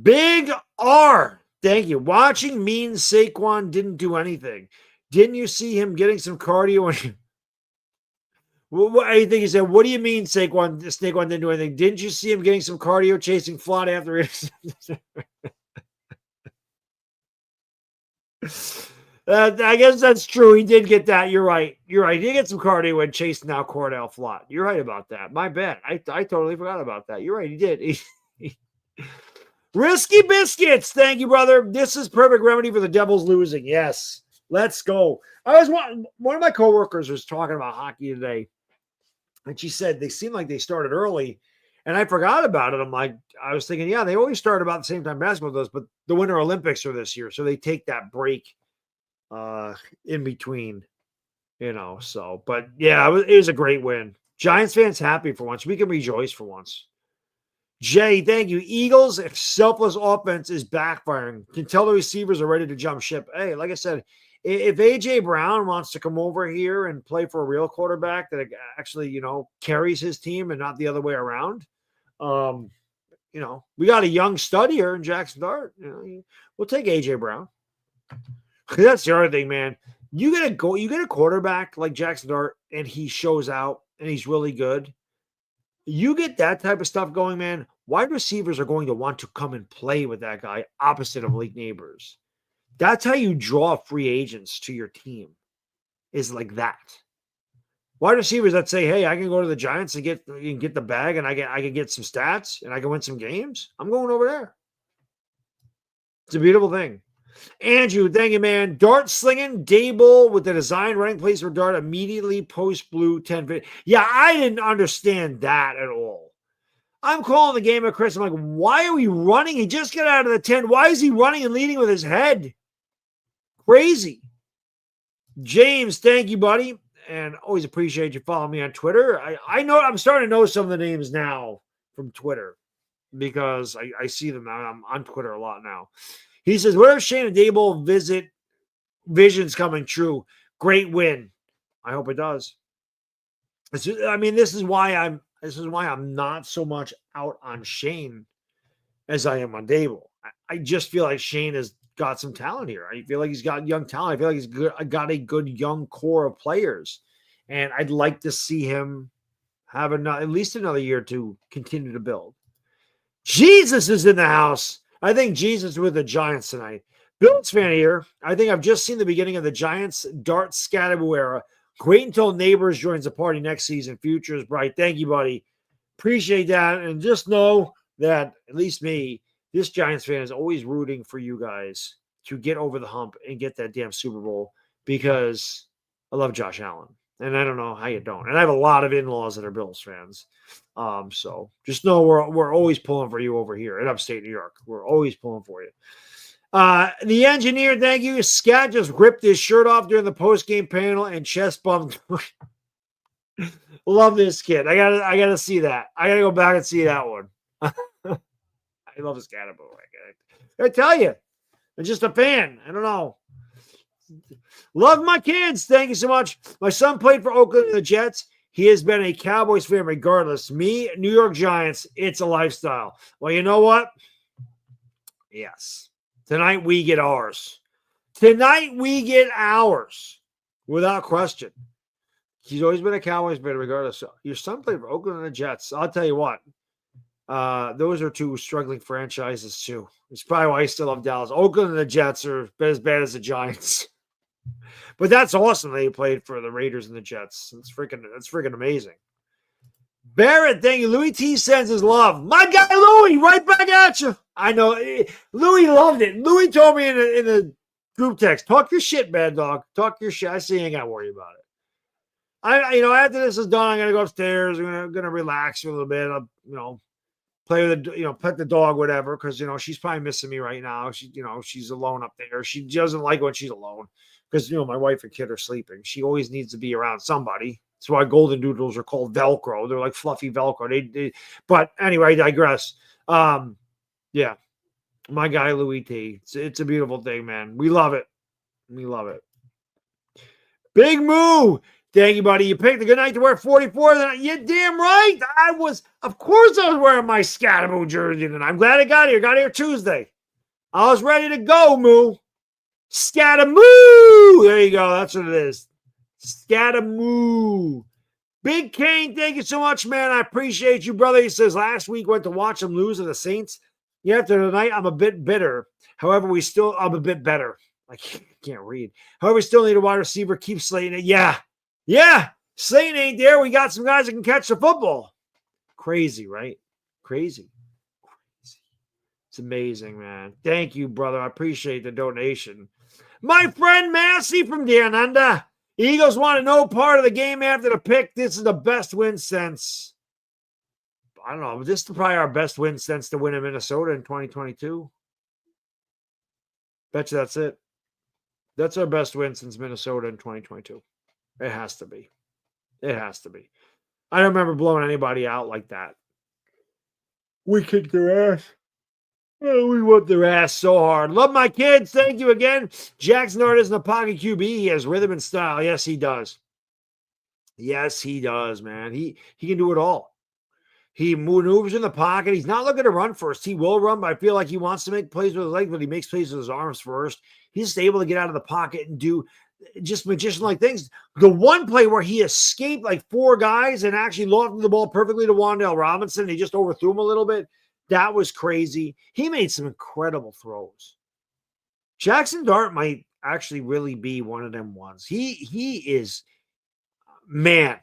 Big R. Thank you. Watching means Saquon didn't do anything. Didn't you see him getting some cardio? I think he said, what do you mean Saquon didn't do anything? Didn't you see him getting some cardio chasing Flott after it? I guess that's true. He did get that. You're right. You're right. He did get some cardio when chasing out Cordell Flott. You're right about that. My bad. I totally forgot about that. You're right. He did. Risky Biscuits. Thank you, brother. This is perfect remedy for the Devils losing. Yes. Let's go. One of my coworkers was talking about hockey today, and she said they seem like they started early, and I forgot about it. I was thinking, yeah, they always start about the same time basketball does, but the Winter Olympics are this year, so they take that break in between, so, but yeah, it was a great win. Giants fans happy for once. We can rejoice for once. Jay, thank you. Eagles, if selfless offense is backfiring, can tell the receivers are ready to jump ship. Hey, like I said, if A.J. Brown wants to come over here and play for a real quarterback that actually, carries his team and not the other way around, we got a young stud here in Jackson Dart. We'll take A.J. Brown. That's the other thing, man. You get a quarterback like Jackson Dart and he shows out and he's really good. You get that type of stuff going, man. Wide receivers are going to want to come and play with that guy opposite of Malik Neighbors. That's how you draw free agents to your team, is like that. Wide receivers that say, hey, I can go to the Giants and get the bag and I can get some stats and I can win some games. I'm going over there. It's a beautiful thing. Andrew, thank you, man. Dart slinging, Dable with the design running place for Dart immediately post blue 10. Yeah, I didn't understand that at all. I'm calling the game at Chris. I'm like, why are we running? He just got out of the 10. Why is he running and leading with his head? Crazy. James, thank you, buddy. And always appreciate you following me on Twitter. I know I'm starting to know some of the names now from Twitter because I see them now. I'm on Twitter a lot now. He says, what if Shane and Dable visions coming true? Great win. I hope it does. This is why I'm not so much out on Shane as I am on Dable. I just feel like Shane has got some talent here. I feel like he's got young talent. I feel like he's got a good young core of players. And I'd like to see him have at least another year to continue to build. Jesus is in the house. I think Jesus with the Giants tonight. Bills fan here. I think I've just seen the beginning of the Giants Dart Scatterbo era. Wait until Neighbors joins the party next season. Future is bright. Thank you, buddy. Appreciate that. And just know that, at least me, this Giants fan is always rooting for you guys to get over the hump and get that damn Super Bowl because I love Josh Allen. And I don't know how you don't. And I have a lot of in-laws that are Bills fans. So just know we're always pulling for you over here in upstate New York. We're always pulling for you. The engineer, thank you. Scat just ripped his shirt off during the post-game panel and chest bumped. Love this kid. I gotta see that. I gotta go back and see that one. I love Scatterbo. I tell you, I'm just a fan. I don't know. Love my kids. Thank you so much. My son played for Oakland and the Jets. He has been a Cowboys fan regardless. Me, New York Giants, it's a lifestyle. Well, you know what? Yes. Tonight we get ours. Tonight we get ours. Without question. He's always been a Cowboys fan regardless. Your son played for Oakland and the Jets. I'll tell you what. Those are two struggling franchises too. It's probably why I still love Dallas. Oakland and the Jets are as bad as the Giants. But that's awesome that he played for the Raiders and the Jets. That's freaking amazing. Barrett, thank you. Louis T sends his love. My guy Louis, right back at you. I know. Louis loved it. Louis told me in the group text, talk your shit, bad dog. Talk your shit. I see you ain't got to worry about it. After this is done, I'm gonna go upstairs. I'm gonna relax for a little bit. I'll, play with pet the dog, whatever, because she's probably missing me right now. She's alone up there. She doesn't like when she's alone because my wife and kid are sleeping. She always needs to be around somebody. That's why golden doodles are called Velcro. They're like fluffy Velcro. But anyway, I digress. Yeah, my guy Louis T. It's a beautiful thing, man. We love it. We love it. Big Moo. Thank you, buddy. You picked a good night to wear 44. You're damn right. Of course I was wearing my Scatterbo jersey tonight. I'm glad I got here. Got here Tuesday. I was ready to go, Moo. Scattamoo. There you go. That's what it is. Scattamoo. Big Kane, thank you so much, man. I appreciate you, brother. He says, last week went to watch them lose to the Saints. Yeah, after tonight, I'm a bit bitter. However, I'm a bit better. I can't read. However, we still need a wide receiver. Keep slating it. Yeah, Slayton ain't there. We got some guys that can catch the football. Crazy, right? Crazy. It's amazing, man. Thank you, brother. I appreciate the donation. My friend Massey from Down Under. Eagles want no part of the game after the pick. This is the best win since, I don't know, this is probably our best win since the win in Minnesota in 2022. Bet you that's it. That's our best win since Minnesota in 2022. It has to be. It has to be. I don't remember blowing anybody out like that. We kicked their ass. Oh, we whooped their ass so hard. Love my kids. Thank you again. Jackson Dart is in the pocket QB. He has rhythm and style. Yes, he does. Yes, he does, man. He can do it all. He maneuvers in the pocket. He's not looking to run first. He will run, but I feel like he wants to make plays with his legs, but he makes plays with his arms first. He's just able to get out of the pocket and do just magician-like things. The one play where he escaped like four guys and actually lofted the ball perfectly to Wan'Dale Robinson, he just overthrew him a little bit. That was crazy. He made some incredible throws. Jackson Dart might actually really be one of them ones. He is, man,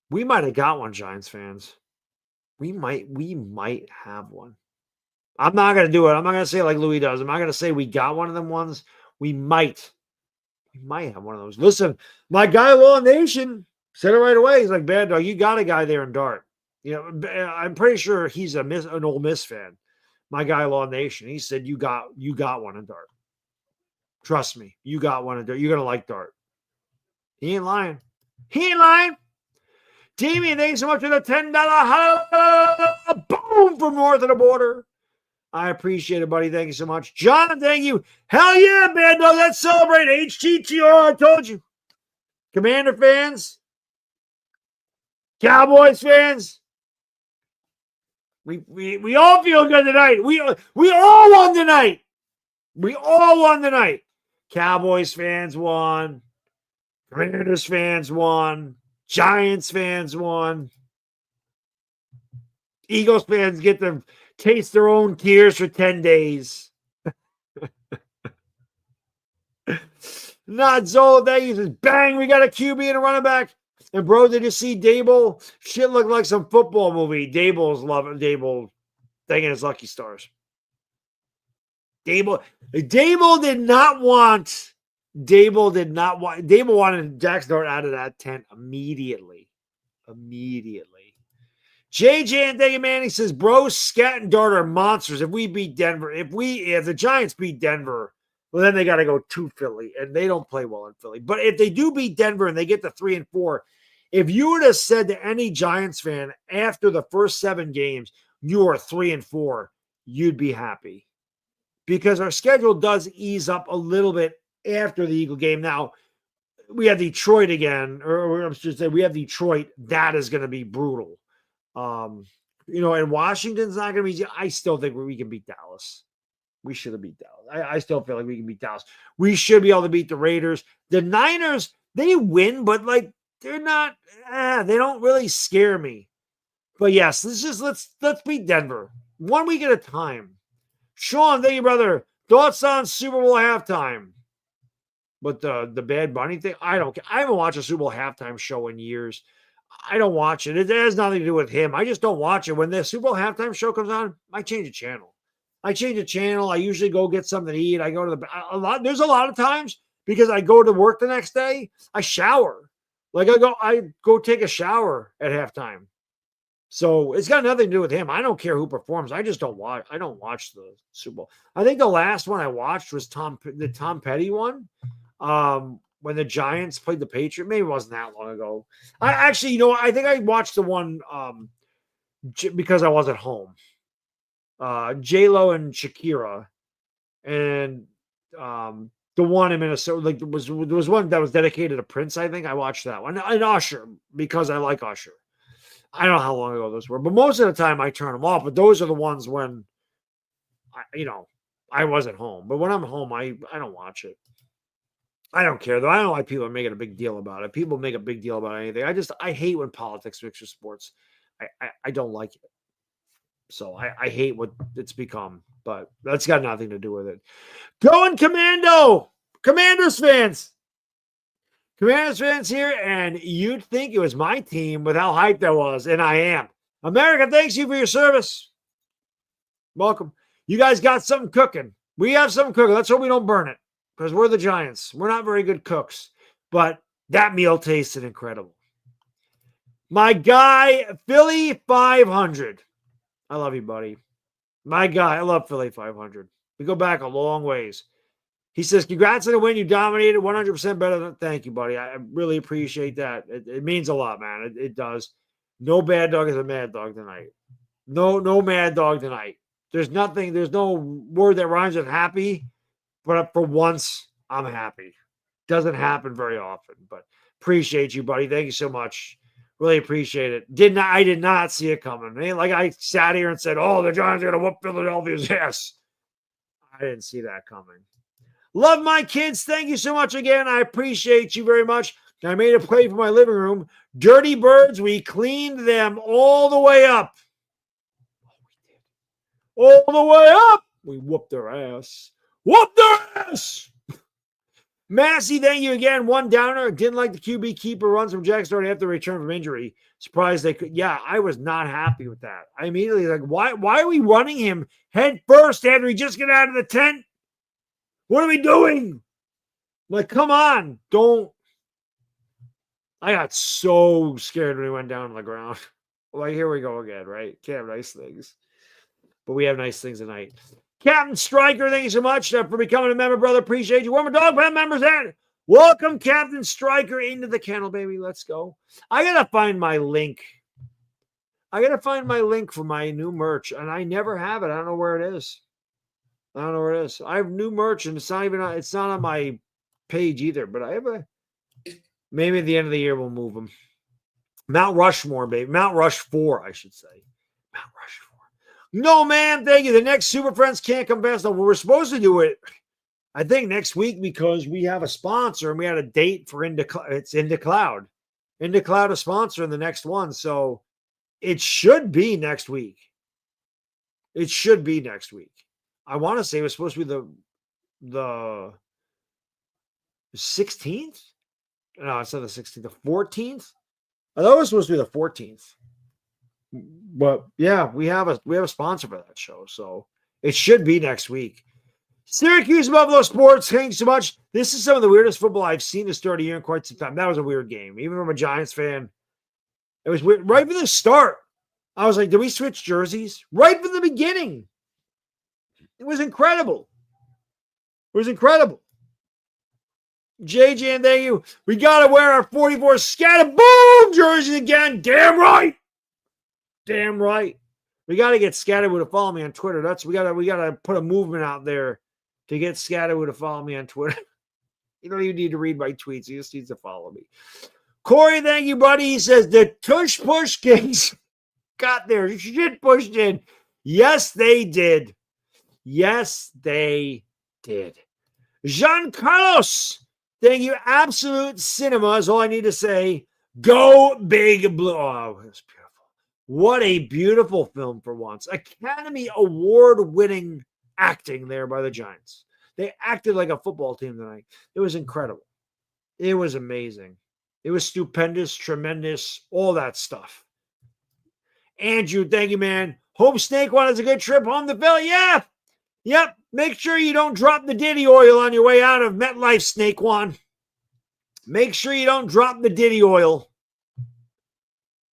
we might have got one, Giants fans. We might have one. I'm not going to do it. I'm not going to say it like Louis does. I'm not going to say we got one of them ones. We might have one of those. Listen, my guy, Law Nation, said it right away. He's like, Bad Dog, you got a guy there in Dart. I'm pretty sure he's an Ole Miss fan. My guy, Law Nation, he said, you got one in Dart. Trust me, you got one in Dart. You're going to like Dart. He ain't lying. Damien, thanks so much for the $10 boom from north of the border. I appreciate it, buddy. Thank you so much. John, thank you. Hell yeah, man. No, let's celebrate HTTR. I told you. Commander fans, Cowboys fans, we all feel good tonight. We all won tonight. Cowboys fans won. Commanders fans won. Giants fans won. Eagles fans get to taste their own tears for 10 days. Not Zola, he says, bang, we got a QB and a running back. And bro, did you see Dable? Shit looked like some football movie. Dable's loving Dable thinking his lucky stars. Dable wanted Jackson Dart out of that tent immediately. JJ and Dega Manning says, bro, Scat and Dart are monsters. If we beat Denver, if the Giants beat Denver, well, then they got to go to Philly, and they don't play well in Philly. But if they do beat Denver and they get to 3-4, if you would have said to any Giants fan after the first 7 games, you are 3-4, you'd be happy. Because our schedule does ease up a little bit after the Eagle game. Now, we have Detroit again, or I should say we have Detroit. That is going to be brutal. And Washington's not going to be easy. I still think we can beat Dallas. We should have beat Dallas. I still feel like we can beat Dallas. We should be able to beat the Raiders. The Niners, they win, but they're not, they don't really scare me. But yes, let's beat Denver 1 week at a time. Sean, thank you, brother. Thoughts on Super Bowl halftime? But the Bad Bunny thing, I don't care. I haven't watched a Super Bowl halftime show in years. I don't watch it. It has nothing to do with him. I just don't watch it. When the Super Bowl halftime show comes on, I change the channel. I usually go get something to eat. I go to there's a lot of times because I go to work the next day, I shower. I go take a shower at halftime. So it's got nothing to do with him. I don't care who performs. I just don't watch. I don't watch the Super Bowl. I think the last one I watched was the Tom Petty one. When the Giants played the Patriots. Maybe it wasn't that long ago. I think I watched the one because I was at home. J-Lo and Shakira, and the one in Minnesota, there was one that was dedicated to Prince. I think I watched that one, and Usher, because I like Usher. I don't know how long ago those were, but most of the time I turn them off. But those are the ones when I wasn't home. But when I'm home, I don't watch it. I don't care though. I don't know why people are making a big deal about it. People make a big deal about anything. I hate when politics mix with sports. I don't like it. So I hate what it's become, but that's got nothing to do with it. Going Commando! Commanders fans! Commanders fans here, and you'd think it was my team with how hyped I was, and I am. America, thanks you for your service. Welcome. You guys got something cooking. We have something cooking. Let's hope we don't burn it, because we're the Giants. We're not very good cooks, but that meal tasted incredible. My guy, Philly 500. I love you, buddy. My guy, I love Philly 500. We go back a long ways. He says, congrats on the win. You dominated 100% better than. Thank you, buddy. I really appreciate that. It means a lot, man. It does. No bad dog is a mad dog tonight. No mad dog tonight. There's no word that rhymes with happy, but for once, I'm happy. Doesn't happen very often, but appreciate you, buddy. Thank you so much. Really appreciate it. I did not see it coming. I sat here and said, oh, the Giants are going to whoop Philadelphia's ass. I didn't see that coming. Love my kids. Thank you so much again. I appreciate you very much. I made a play for my living room. Dirty Birds, we cleaned them all the way up. All the way up. We whooped their ass. Whooped their ass. Massey, thank you again. One downer. Didn't like the QB keeper runs from Jack starting after the return from injury. Surprised they could. Yeah, I was not happy with that. I immediately why are we running him head first after he just got out of the tent? What are we doing? Come on. Don't. I got so scared when he went down on the ground. Here we go again, right? Can't have nice things. But we have nice things tonight. Captain Stryker, thank you so much for becoming a member, brother. Appreciate you. Where my dog pound members at? Welcome, Captain Stryker, into the kennel, baby. Let's go. I got to find my link. For my new merch, and I never have it. I don't know where it is. I have new merch, and it's not on my page either, but I have maybe at the end of the year we'll move them. Mount Rushmore, baby. Mount Rushmore, I should say. Mount Rushmore. No, man, thank you. The next Super Friends can't come fast enough. We're supposed to do it, I think, next week because we have a sponsor and we had a date for it's Into Cloud. Into Cloud a sponsor in the next one. So it should be next week. I want to say it was supposed to be the 16th. No, it's not the 16th. The 14th. I thought it was supposed to be the 14th. But yeah, we have a sponsor for that show, so it should be next week. Syracuse Buffalo Sports, thank you so much. This is some of the weirdest football I've seen to start a year in quite some time. That was a weird game, even from a Giants fan. It was weird right from the start. I was like, did we switch jerseys? Right from the beginning. It was incredible. It was incredible. JJ, and thank you. We got to wear our 44 scatter boom jerseys again. Damn right. Damn right. We got to get Scatterwood to follow me on Twitter. We gotta put a movement out there to get Scatterwood to follow me on Twitter. You don't even need to read my tweets. He just needs to follow me. Corey, thank you, buddy. He says the Tush Push Kings got their shit pushed in. Yes, they did. Yes, they did. Jean Carlos, thank you. Absolute cinema is all I need to say. Go Big Blue. Oh, it was beautiful. What a beautiful film for once. Academy Award-winning acting there by the Giants. They acted like a football team tonight. It was incredible. It was amazing. It was stupendous, tremendous, all that stuff. Andrew, thank you, man. Hope Saquon has a good trip home to Philly. Yeah. Yep. Make sure you don't drop the Diddy oil on your way out of MetLife, Saquon. Make sure you don't drop the Diddy oil.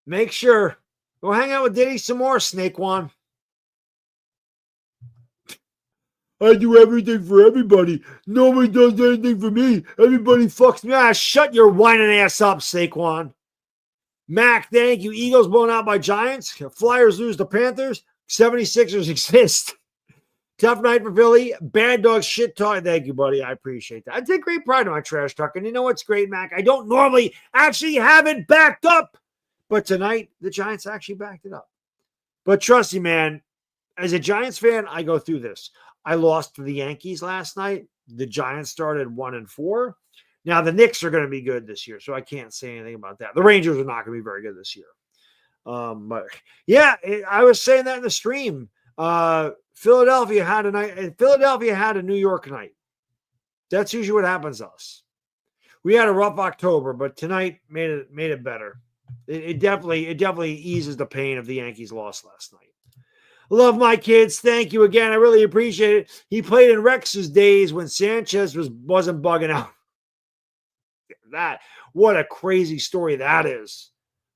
Make sure. Go hang out with Diddy some more, Saquon. I do everything for everybody. Nobody does anything for me. Everybody fucks me. Ah, shut your whining ass up, Saquon. Mac, thank you. Eagles blown out by Giants. Flyers lose to Panthers. 76ers exist. Tough night for Philly. Bad dog shit talk. Thank you, buddy. I appreciate that. I take great pride in my trash talk. And you know what's great, Mac? I don't normally actually have it backed up. But tonight, the Giants actually backed it up. But trust me, man, as a Giants fan, I go through this. I lost to the Yankees last night. The Giants started 1-4. Now, the Knicks are going to be good this year, so I can't say anything about that. The Rangers are not going to be very good this year. But, yeah, I was saying that in the stream. Philadelphia had a night. Philadelphia had a New York night. That's usually what happens to us. We had a rough October, but tonight made it better. It definitely eases the pain of the Yankees' loss last night. Love my kids. Thank you again. I really appreciate it. He played in Rex's days when Sanchez wasn't bugging out. What a crazy story that is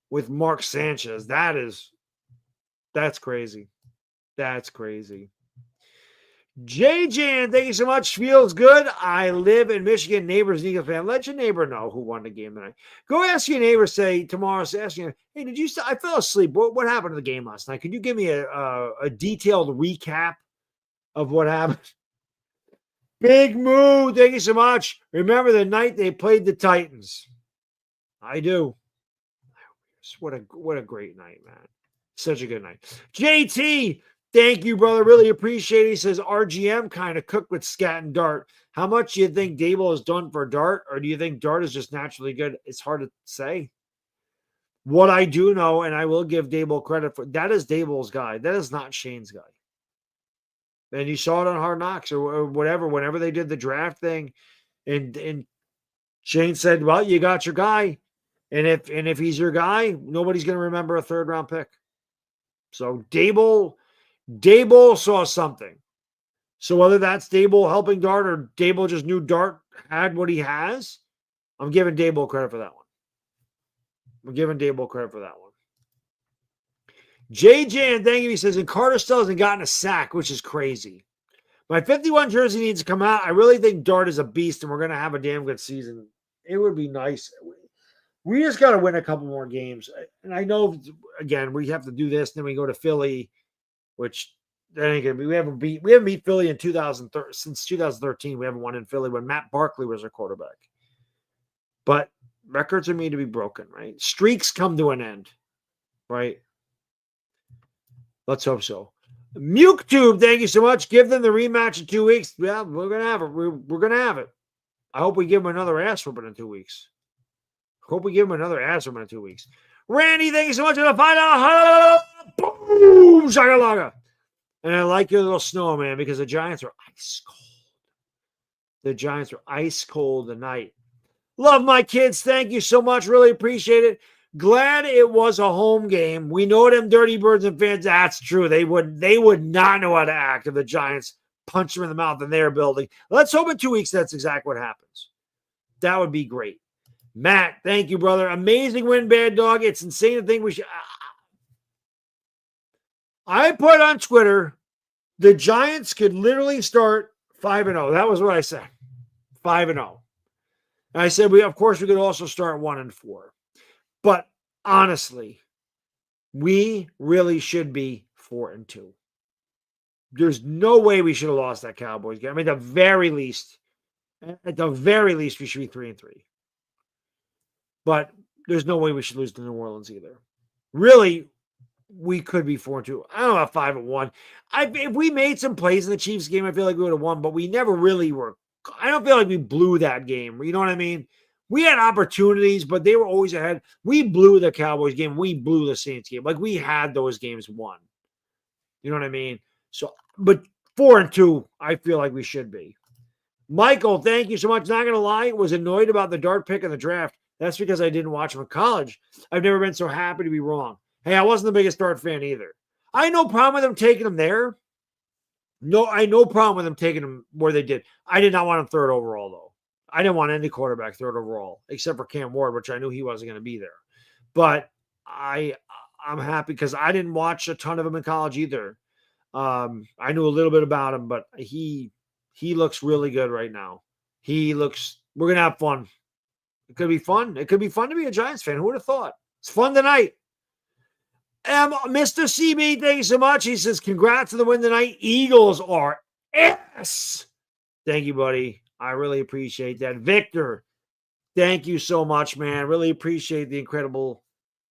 with Mark Sanchez. That's crazy. That's crazy. JJ, thank you so much. Feels good. I live in Michigan. Neighbor's an Eagle fan. Let your neighbor know who won the game tonight. Go ask your neighbor, say tomorrow, ask you, hey, I fell asleep. What happened to the game last night? Could you give me a detailed recap of what happened? Big Moo, thank you so much. Remember the night they played the Titans? I do. What a great night, man. Such a good night. JT, thank you, brother. Really appreciate it. He says RGM kind of cooked with Scat and Dart. How much do you think Dable has done for Dart? Or do you think Dart is just naturally good? It's hard to say. What I do know, and I will give Dable credit for, that is Dable's guy. That is not Shane's guy. And you saw it on Hard Knocks or whatever, whenever they did the draft thing. And Shane said, well, you got your guy. And if he's your guy, nobody's going to remember a third-round pick. So Dable saw something. So whether that's Dable helping Dart or Dable just knew Dart had what he has, I'm giving Dable credit for that one. JJ, and thank you. He says, and Carter still hasn't gotten a sack, which is crazy. My 51 jersey needs to come out. I really think Dart is a beast, and we're going to have a damn good season. It would be nice. We just got to win a couple more games. And I know, again, we have to do this. Then we go to Philly, which that ain't gonna be. We haven't beat Philly in 2013 since 2013. We haven't won in Philly when Matt Barkley was our quarterback. But records are made to be broken, right? Streaks come to an end, right? Let's hope so. MukeTube, thank you so much. Give them the rematch in 2 weeks. Yeah, we're gonna have it. We're gonna have it. I hope we give them another ass whooping in 2 weeks. Hope we give him another ass whooping in 2 weeks. Randy, thank you so much for the $5. Boom! Shaka-laka. And I like your little snowman because the Giants are ice cold. The Giants are ice cold tonight. Love my kids. Thank you so much. Really appreciate it. Glad it was a home game. We know them dirty birds and fans. That's true. They would not know how to act if the Giants punch them in the mouth in their building. Let's hope in 2 weeks that's exactly what happens. That would be great. Matt, thank you, brother. Amazing win, Bad Dog. It's insane to think we should. I put on Twitter, the Giants could literally start 5-0. That was what I said. 5-0. And I said, of course, we could also start 1-4. But honestly, we really should be 4-2. There's no way we should have lost that Cowboys game. I mean, at the very least, we should be 3-3. But there's no way we should lose to New Orleans either. Really, we could be 4-2. I don't know, 5-1. If we made some plays in the Chiefs game, I feel like we would have won, but we never really were. I don't feel like we blew that game. You know what I mean? We had opportunities, but they were always ahead. We blew the Cowboys game. We blew the Saints game. Like, we had those games won. You know what I mean? So, but 4-2, I feel like we should be. Michael, thank you so much. Not going to lie, was annoyed about the dart pick in the draft. That's because I didn't watch him in college. I've never been so happy to be wrong. Hey, I wasn't the biggest dart fan either. I had no problem with them taking him there. No, I had no problem with them taking him where they did. I did not want him third overall, though. I didn't want any quarterback third overall, except for Cam Ward, which I knew he wasn't going to be there. But I'm happy because I didn't watch a ton of him in college either. I knew a little bit about him, but he looks really good right now. We're going to have fun. It could be fun. It could be fun to be a Giants fan. Who would have thought? It's fun tonight. Mr. CB, thank you so much. He says, congrats on the win tonight. Eagles are ass. Thank you, buddy. I really appreciate that. Victor, thank you so much, man. Really appreciate the incredible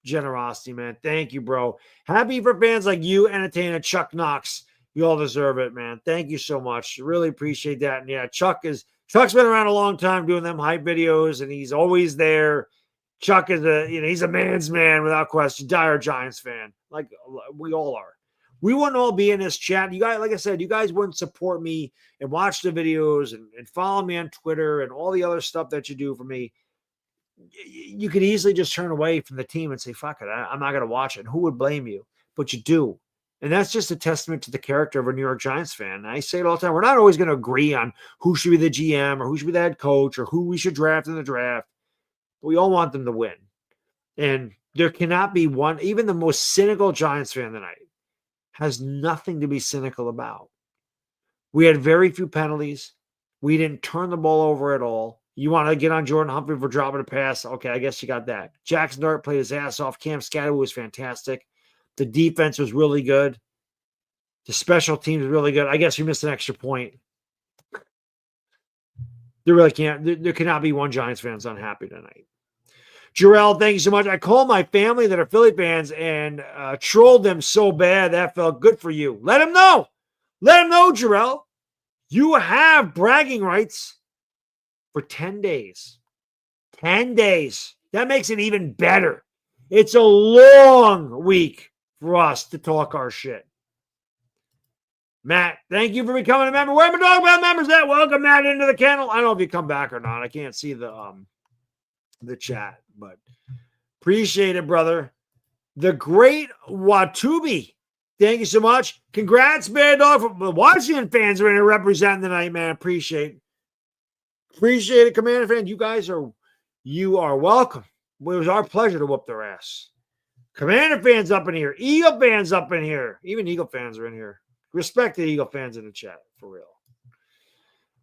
generosity, man. Thank you, bro. Happy for fans like you, entertainer Chuck Knox. You all deserve it, man. Thank you so much. Really appreciate that. And yeah, Chuck's been around a long time doing them hype videos, and he's always there. Chuck is he's a man's man without question. Dire Giants fan, like we all are. We wouldn't all be in this chat. You guys, like I said, you guys wouldn't support me and watch the videos and follow me on Twitter and all the other stuff that you do for me. You could easily just turn away from the team and say, fuck it, I'm not going to watch it. Who would blame you? But you do. And that's just a testament to the character of a New York Giants fan. I say it all the time. We're not always going to agree on who should be the GM or who should be the head coach or who we should draft in the draft. But we all want them to win. And there cannot be one, even the most cynical Giants fan tonight has nothing to be cynical about. We had very few penalties. We didn't turn the ball over at all. You want to get on Jordan Humphrey for dropping a pass? Okay, I guess you got that. Jackson Dart played his ass off. Cam Scatterwood was fantastic. The defense was really good. The special teams was really good. I guess we missed an extra point. There cannot be one Giants fans unhappy tonight. Jarrell, thank you so much. I called my family that are Philly fans and trolled them so bad. That felt good for you. Let them know. Let them know, Jarrell. You have bragging rights for 10 days. 10 days. That makes it even better. It's a long week for us to talk our shit. Matt, thank you for becoming a member. Where are my Dog Bell members at? Welcome, Matt, into the kennel. I don't know if you come back or not. I can't see the chat, but appreciate it, brother. The great Watubi, thank you so much. Congrats, Baddog. The Washington fans are in here representing tonight, man. Appreciate it, Commander fan. You are welcome. It was our pleasure to whoop their ass. Commander fans up in here. Eagle fans up in here. Even Eagle fans are in here. Respect the Eagle fans in the chat, for real.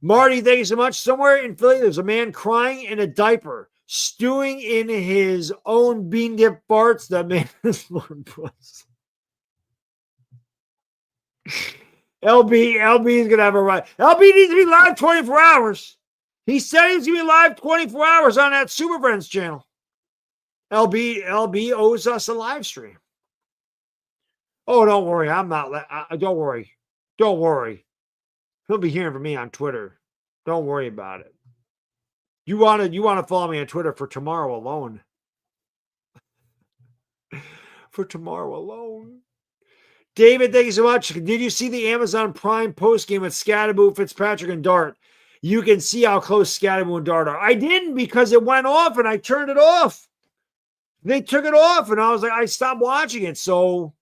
Marty, thank you so much. Somewhere in Philly, there's a man crying in a diaper, stewing in his own bean dip farts. That man is Lord Bruce. LB is going to have a ride. LB needs to be live 24 hours. He said he's going to be live 24 hours on that Super Friends channel. LB owes us a live stream. Oh, don't worry. Don't worry. Don't worry. He'll be hearing from me on Twitter. Don't worry about it. You want to follow me on Twitter for tomorrow alone. For tomorrow alone. David, thank you so much. Did you see the Amazon Prime post game with Scatterboo, Fitzpatrick, and Dart? You can see how close Scatterboo and Dart are. I didn't because it went off and I turned it off. They took it off and I was like, I stopped watching it. So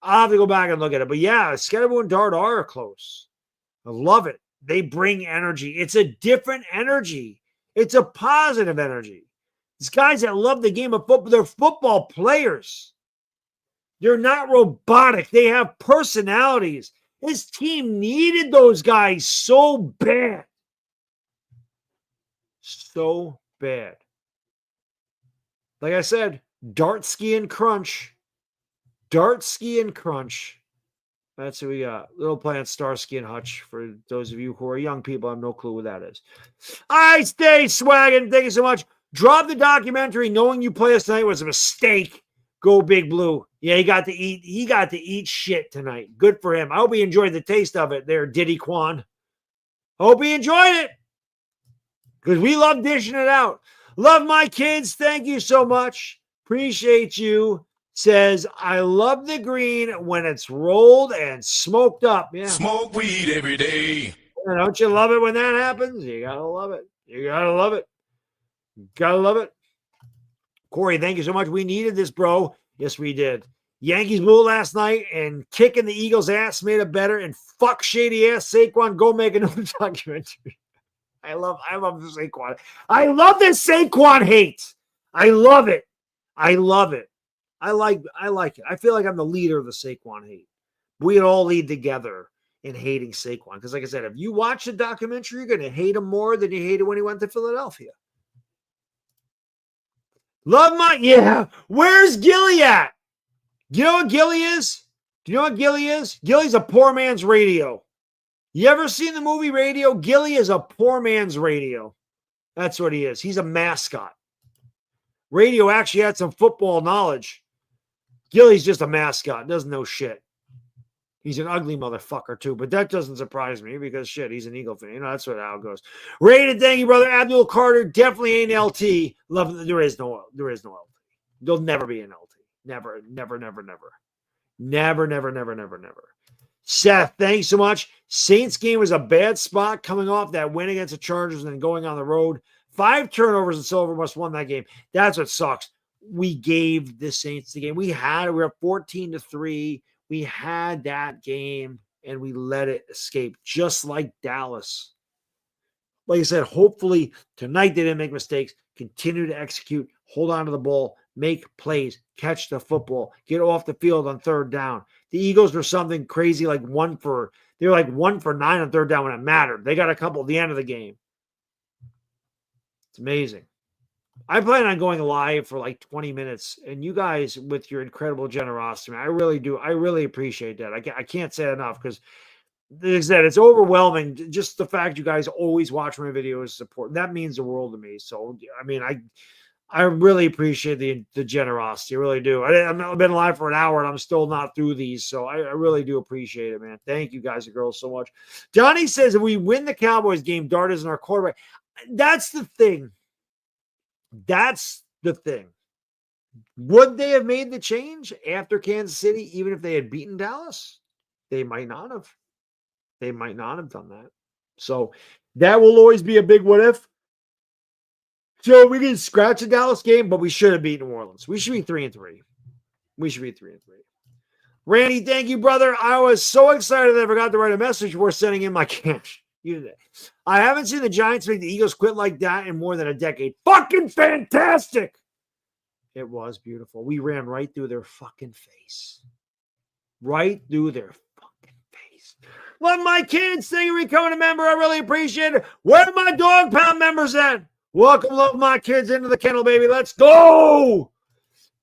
I'll have to go back and look at it. But yeah, Scatterboo and Dart are close. I love it. They bring energy. It's a different energy. It's a positive energy. These guys that love the game of football, they're football players. They're not robotic. They have personalities. His team needed those guys so bad. So bad. Like I said, dart ski and crunch. Dart ski and crunch. That's who we got. Little Planet Starsky and Hutch. For those of you who are young people, I have no clue what that is. I stay swagging. Thank you so much. Drop the documentary. Knowing you play us tonight was a mistake. Go Big Blue. Yeah, he got to eat. He got to eat shit tonight. Good for him. I hope he enjoyed the taste of it. There, Diddy Kwan. Hope he enjoyed it. Because we love dishing it out. Love my kids. Thank you so much. Appreciate you. Says, I love the green when it's rolled and smoked up. Yeah. Smoke weed every day. Don't you love it when that happens? You gotta love it. You gotta love it. Gotta love it. Corey, thank you so much. We needed this, bro. Yes, we did. Yankees blew last night, and kicking the Eagles' ass made it better. And fuck shady ass Saquon. Go make another documentary. I love the Saquon. I love this Saquon hate. I love it. I love it. I like it. I feel like I'm the leader of the Saquon hate. We all lead together in hating Saquon. Because like I said, if you watch the documentary, you're going to hate him more than you hated when he went to Philadelphia. Love my, yeah. Where's Gilly at? Do you know what Gilly is? Do you know what Gilly is? Gilly's a poor man's radio. You ever seen the movie Radio? Gilly is a poor man's radio. That's what he is. He's a mascot. Radio actually had some football knowledge. Gilly's just a mascot. Doesn't know shit. He's an ugly motherfucker too, but that doesn't surprise me because shit, he's an Eagle fan. You know, that's how it goes. Rated, thank you, brother. Abdul Carter definitely ain't LT. Love, there is no LT. There'll never be an LT. Never. Seth, thanks so much. Saints game was a bad spot coming off that win against the Chargers and then going on the road. 5 turnovers and Silver must won that game. That's what sucks. We gave the Saints the game. We were up 14-3. We had that game and we let it escape, just like Dallas. Like I said, hopefully tonight they didn't make mistakes. Continue to execute, hold on to the ball, make plays, catch the football, get off the field on third down. The Eagles were something crazy, like 1 for 9 on third down when it mattered. They got a couple at the end of the game. It's amazing. I plan on going live for like 20 minutes, and you guys, with your incredible generosity, man, I really do. I really appreciate that. I can't say it enough because, like I said, it's overwhelming. Just the fact you guys always watch my videos, support, that means the world to me. So, I mean, I really appreciate the generosity. I really do. I've been live for an hour, and I'm still not through these, so I really do appreciate it, man. Thank you guys and girls so much. Johnny says, if we win the Cowboys game, Dart isn't our quarterback. That's the thing. That's the thing. Would they have made the change after Kansas City, even if they had beaten Dallas? They might not have. They might not have done that. So that will always be a big what if. So we can scratch the Dallas game, but we should have beaten New Orleans. We should be 3-3. We should be 3-3. Randy, thank you, brother. I was so excited that I forgot to write a message before sending in my cash. I haven't seen the Giants make the Eagles quit like that in more than a decade. Fucking fantastic. It was beautiful. We ran right through their fucking face. Right through their fucking face. Love my kids. Thank you for becoming a member. I really appreciate it. Where are my dog pound members at? Welcome, love my kids, into the kennel, baby. Let's go.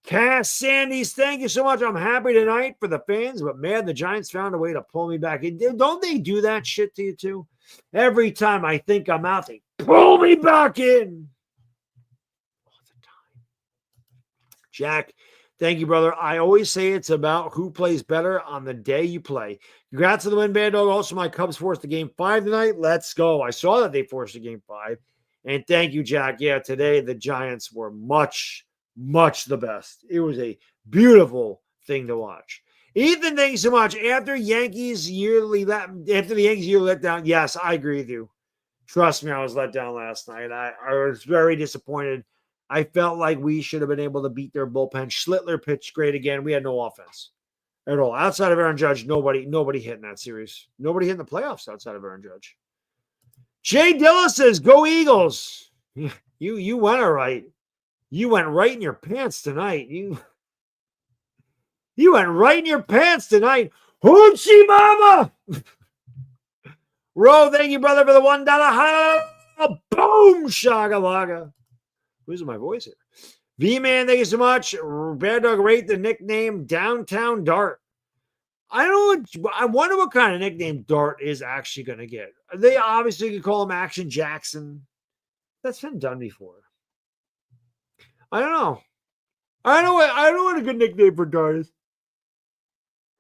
Cass Sandys, thank you so much. I'm happy tonight for the fans, but man, the Giants found a way to pull me back in. Don't they do that shit to you too? Every time I think I'm out, they pull me back in. All the time. Jack, thank you, brother. I always say it's about who plays better on the day you play. Congrats to the win, Baddog. Also, my Cubs forced the game 5 tonight. Let's go. I saw that they forced the game 5. And thank you, Jack. Yeah, today the Giants were much the best. It was a beautiful thing to watch. Ethan, thanks so much. After the Yankees yearly let down, yes, I agree with you. Trust me, I was let down last night. I was very disappointed. I felt like we should have been able to beat their bullpen. Schlittler pitched great again. We had no offense at all. Outside of Aaron Judge, nobody hit in that series. Nobody hit in the playoffs outside of Aaron Judge. Jay Dilla says, go Eagles. You went all right. You went right in your pants tonight. You went right in your pants tonight. Hoochie mama! Ro, thank you, brother, for the $1. Boom! Shagalaga. Losing my voice here. V-Man, thank you so much. Baddog rate the nickname Downtown Dart. I wonder what kind of nickname Dart is actually going to get. They obviously could call him Action Jackson. That's been done before. I don't know. I don't know what a good nickname for Dart is.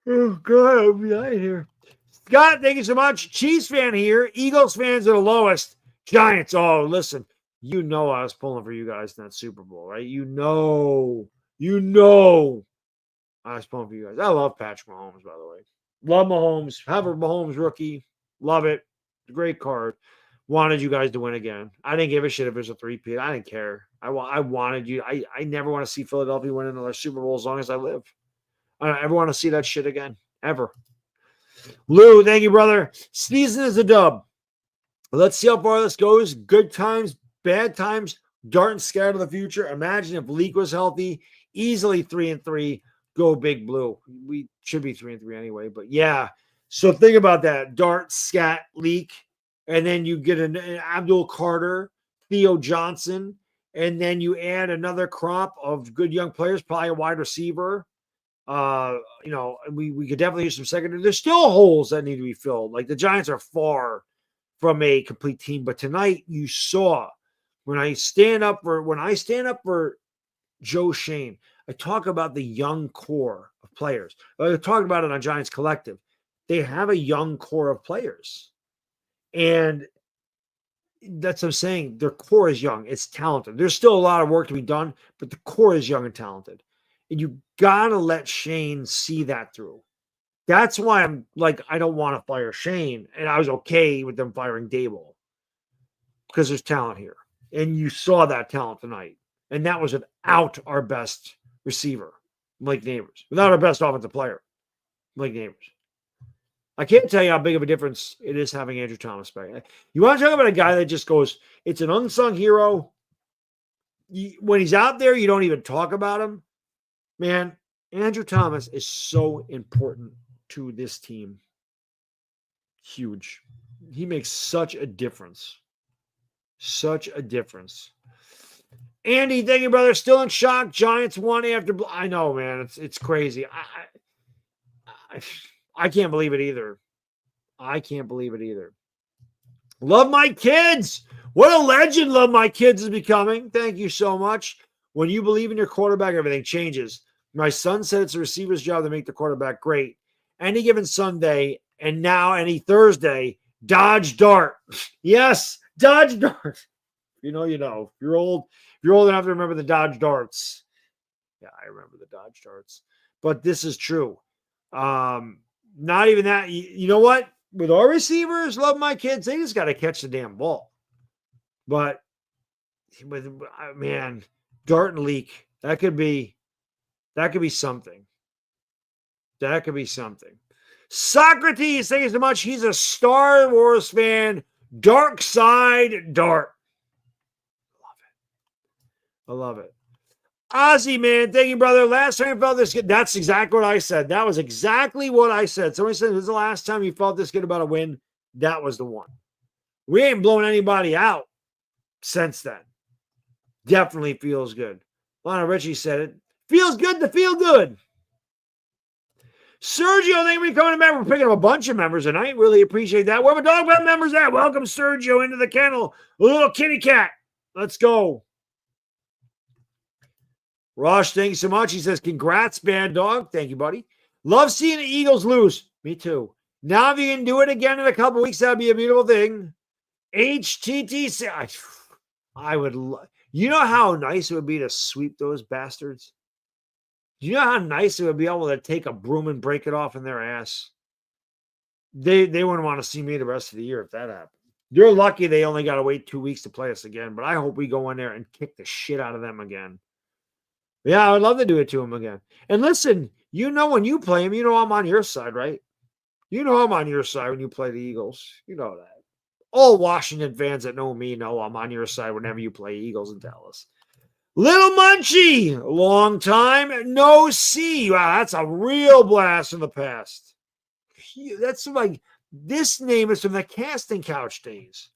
Oh, God, I'll be out of here. Scott, thank you so much. Chiefs fan here. Eagles fans are the lowest. Giants. Oh, listen. You know I was pulling for you guys in that Super Bowl, right? You know I was pulling for you guys. I love Patrick Mahomes, by the way. Love Mahomes. Have a Mahomes rookie. Love it. Great card. Wanted you guys to win again. I didn't give a shit if it was a three-peat. I didn't care. I wanted you. I never want to see Philadelphia win another Super Bowl as long as I live. I don't ever want to see that shit again. Ever. Lou, thank you, brother. Season is a dub. Let's see how far this goes. Good times, bad times, dart and scared of the future. Imagine if Leak was healthy, easily 3-3. Go Big Blue. We should be 3-3 anyway, but yeah. So think about that. Dart, Scat, Leak, and then you get an Abdul Carter, Theo Johnson, and then you add another crop of good young players, probably a wide receiver. We could definitely use some secondary. There's still holes that need to be filled. Like the Giants are far from a complete team, but tonight you saw when I stand up for Joe Shane, I talk about the young core of players. I talked about it on Giants Collective. They have a young core of players, and that's what I'm saying. Their core is young. It's talented. There's still a lot of work to be done, but the core is young and talented. And you gotta let Shane see that through. That's why I'm like, I don't want to fire Shane. And I was okay with them firing Dable because there's talent here. And you saw that talent tonight. And that was without our best receiver, Mike Neighbors, without our best offensive player, Mike Neighbors. I can't tell you how big of a difference it is having Andrew Thomas back. You want to talk about a guy that just goes, it's an unsung hero. When he's out there, you don't even talk about him. Man, Andrew Thomas is so important to this team. Huge. He makes such a difference. Such a difference. Andy, thank you, brother. Still in shock. Giants won after. I know, man. It's crazy. I can't believe it either. I can't believe it either. Love my kids. What a legend Love My Kids is becoming. Thank you so much. When you believe in your quarterback, everything changes. My son said it's a receiver's job to make the quarterback great. Any given Sunday and now any Thursday, dodge dart. Yes, dodge dart. You know. If you're old enough to remember the dodge darts. Yeah, I remember the dodge darts. But this is true. Not even that. You know what? With our receivers, Love My Kids, they just got to catch the damn ball. But man, dart and leak, that could be something. That could be something. Socrates, thank you so much. He's a Star Wars fan. Dark Side Dart. I love it. Ozzy, man, thank you, brother. Last time you felt this good. That's exactly what I said. That was exactly what I said. Somebody said, this is the last time you felt this good about a win. That was the one. We ain't blowing anybody out since then. Definitely feels good. Lionel Richie said it. Feels good to feel good. Sergio, thank you for coming back. We're picking up a bunch of members tonight. Really appreciate that. Where my dog web members at? Welcome, Sergio, into the kennel. A little kitty cat. Let's go. Rosh, thank you so much. He says, congrats, Baddog. Thank you, buddy. Love seeing the Eagles lose. Me too. Now, if you can do it again in a couple weeks, that'd be a beautiful thing. HTTC. I would love. You know how nice it would be to sweep those bastards? You know how nice it would be able to take a broom and break it off in their ass? They wouldn't want to see me the rest of the year if that happened. You're lucky they only got to wait 2 weeks to play us again, but I hope we go in there and kick the shit out of them again. Yeah, I would love to do it to them again. And listen, when you play them, I'm on your side, right? I'm on your side when you play the Eagles. You know that. All Washington fans that know me know I'm on your side whenever you play Eagles in Dallas. Little Munchie, long time no see. Wow, that's a real blast from the past. That's like, this name is from the casting couch days.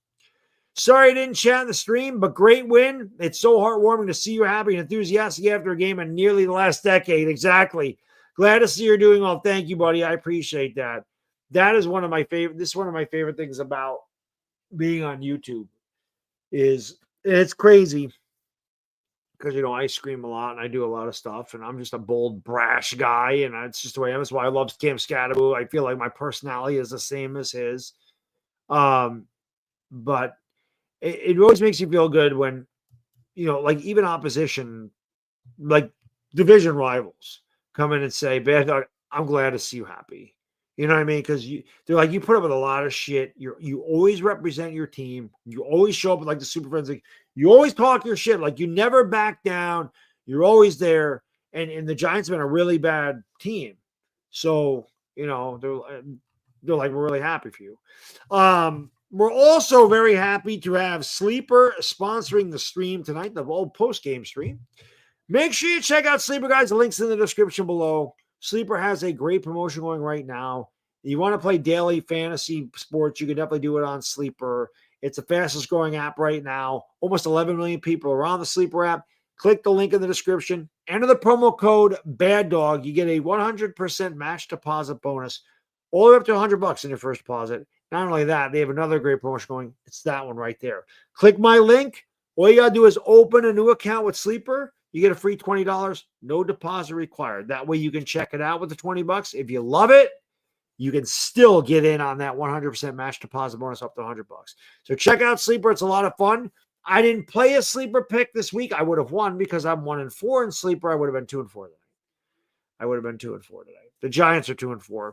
Sorry I didn't chat in the stream, but great win. It's so heartwarming to see you happy and enthusiastic after a game in nearly the last decade. Exactly. Glad to see you're doing well. Thank you, buddy. I appreciate that. That is one of my favorite. This is one of my favorite things about being on YouTube. Is it's crazy because I scream a lot and I do a lot of stuff, and I'm just a bold, brash guy, and that's just the way I am. That's why I love Cam Scattaboo. I feel like my personality is the same as his. But it always makes you feel good when, like even opposition, like division rivals, come in and say, "Baddog, I'm glad to see you happy." You know what I mean? Because they're like, you put up with a lot of shit. You always represent your team. You always show up with like the Super Friends. Like, you always talk your shit. Like, you never back down. You're always there. And the Giants have been a really bad team. So, they're like, we're really happy for you. We're also very happy to have Sleeper sponsoring the stream tonight, the old post-game stream. Make sure you check out Sleeper, guys. The link's in the description below. Sleeper has a great promotion going right now. You want to play daily fantasy sports, you can definitely do it on Sleeper. It's the fastest growing app right now. Almost 11 million people are on the Sleeper app. Click the link in the description. Enter the promo code BADDOG. You get a 100% match deposit bonus all the way up to $100 in your first deposit. Not only that, they have another great promotion going. It's that one right there. Click my link. All you got to do is open a new account with Sleeper. You get a free $20, no deposit required. That way you can check it out with the $20. If you love it, you can still get in on that 100% match deposit bonus up to $100. So check out Sleeper. It's a lot of fun. I didn't play a Sleeper pick this week. I would have won because I'm 1-4 in Sleeper. I would have been 2-4 tonight. The Giants are 2-4.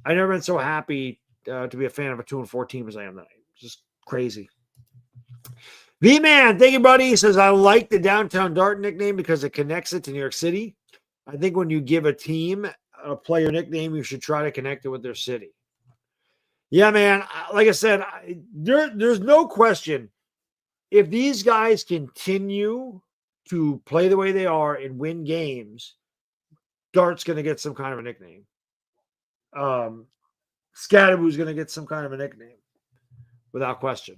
I've never been so happy to be a fan of a 2-4 team as I am tonight. It's just crazy. V-Man, thank you, buddy. He says, I like the Downtown Dart nickname because it connects it to New York City. I think when you give a team a player nickname, you should try to connect it with their city. Yeah, man. Like I said, there's no question. If these guys continue to play the way they are and win games, Dart's going to get some kind of a nickname. Scattaboo's going to get some kind of a nickname. Without question.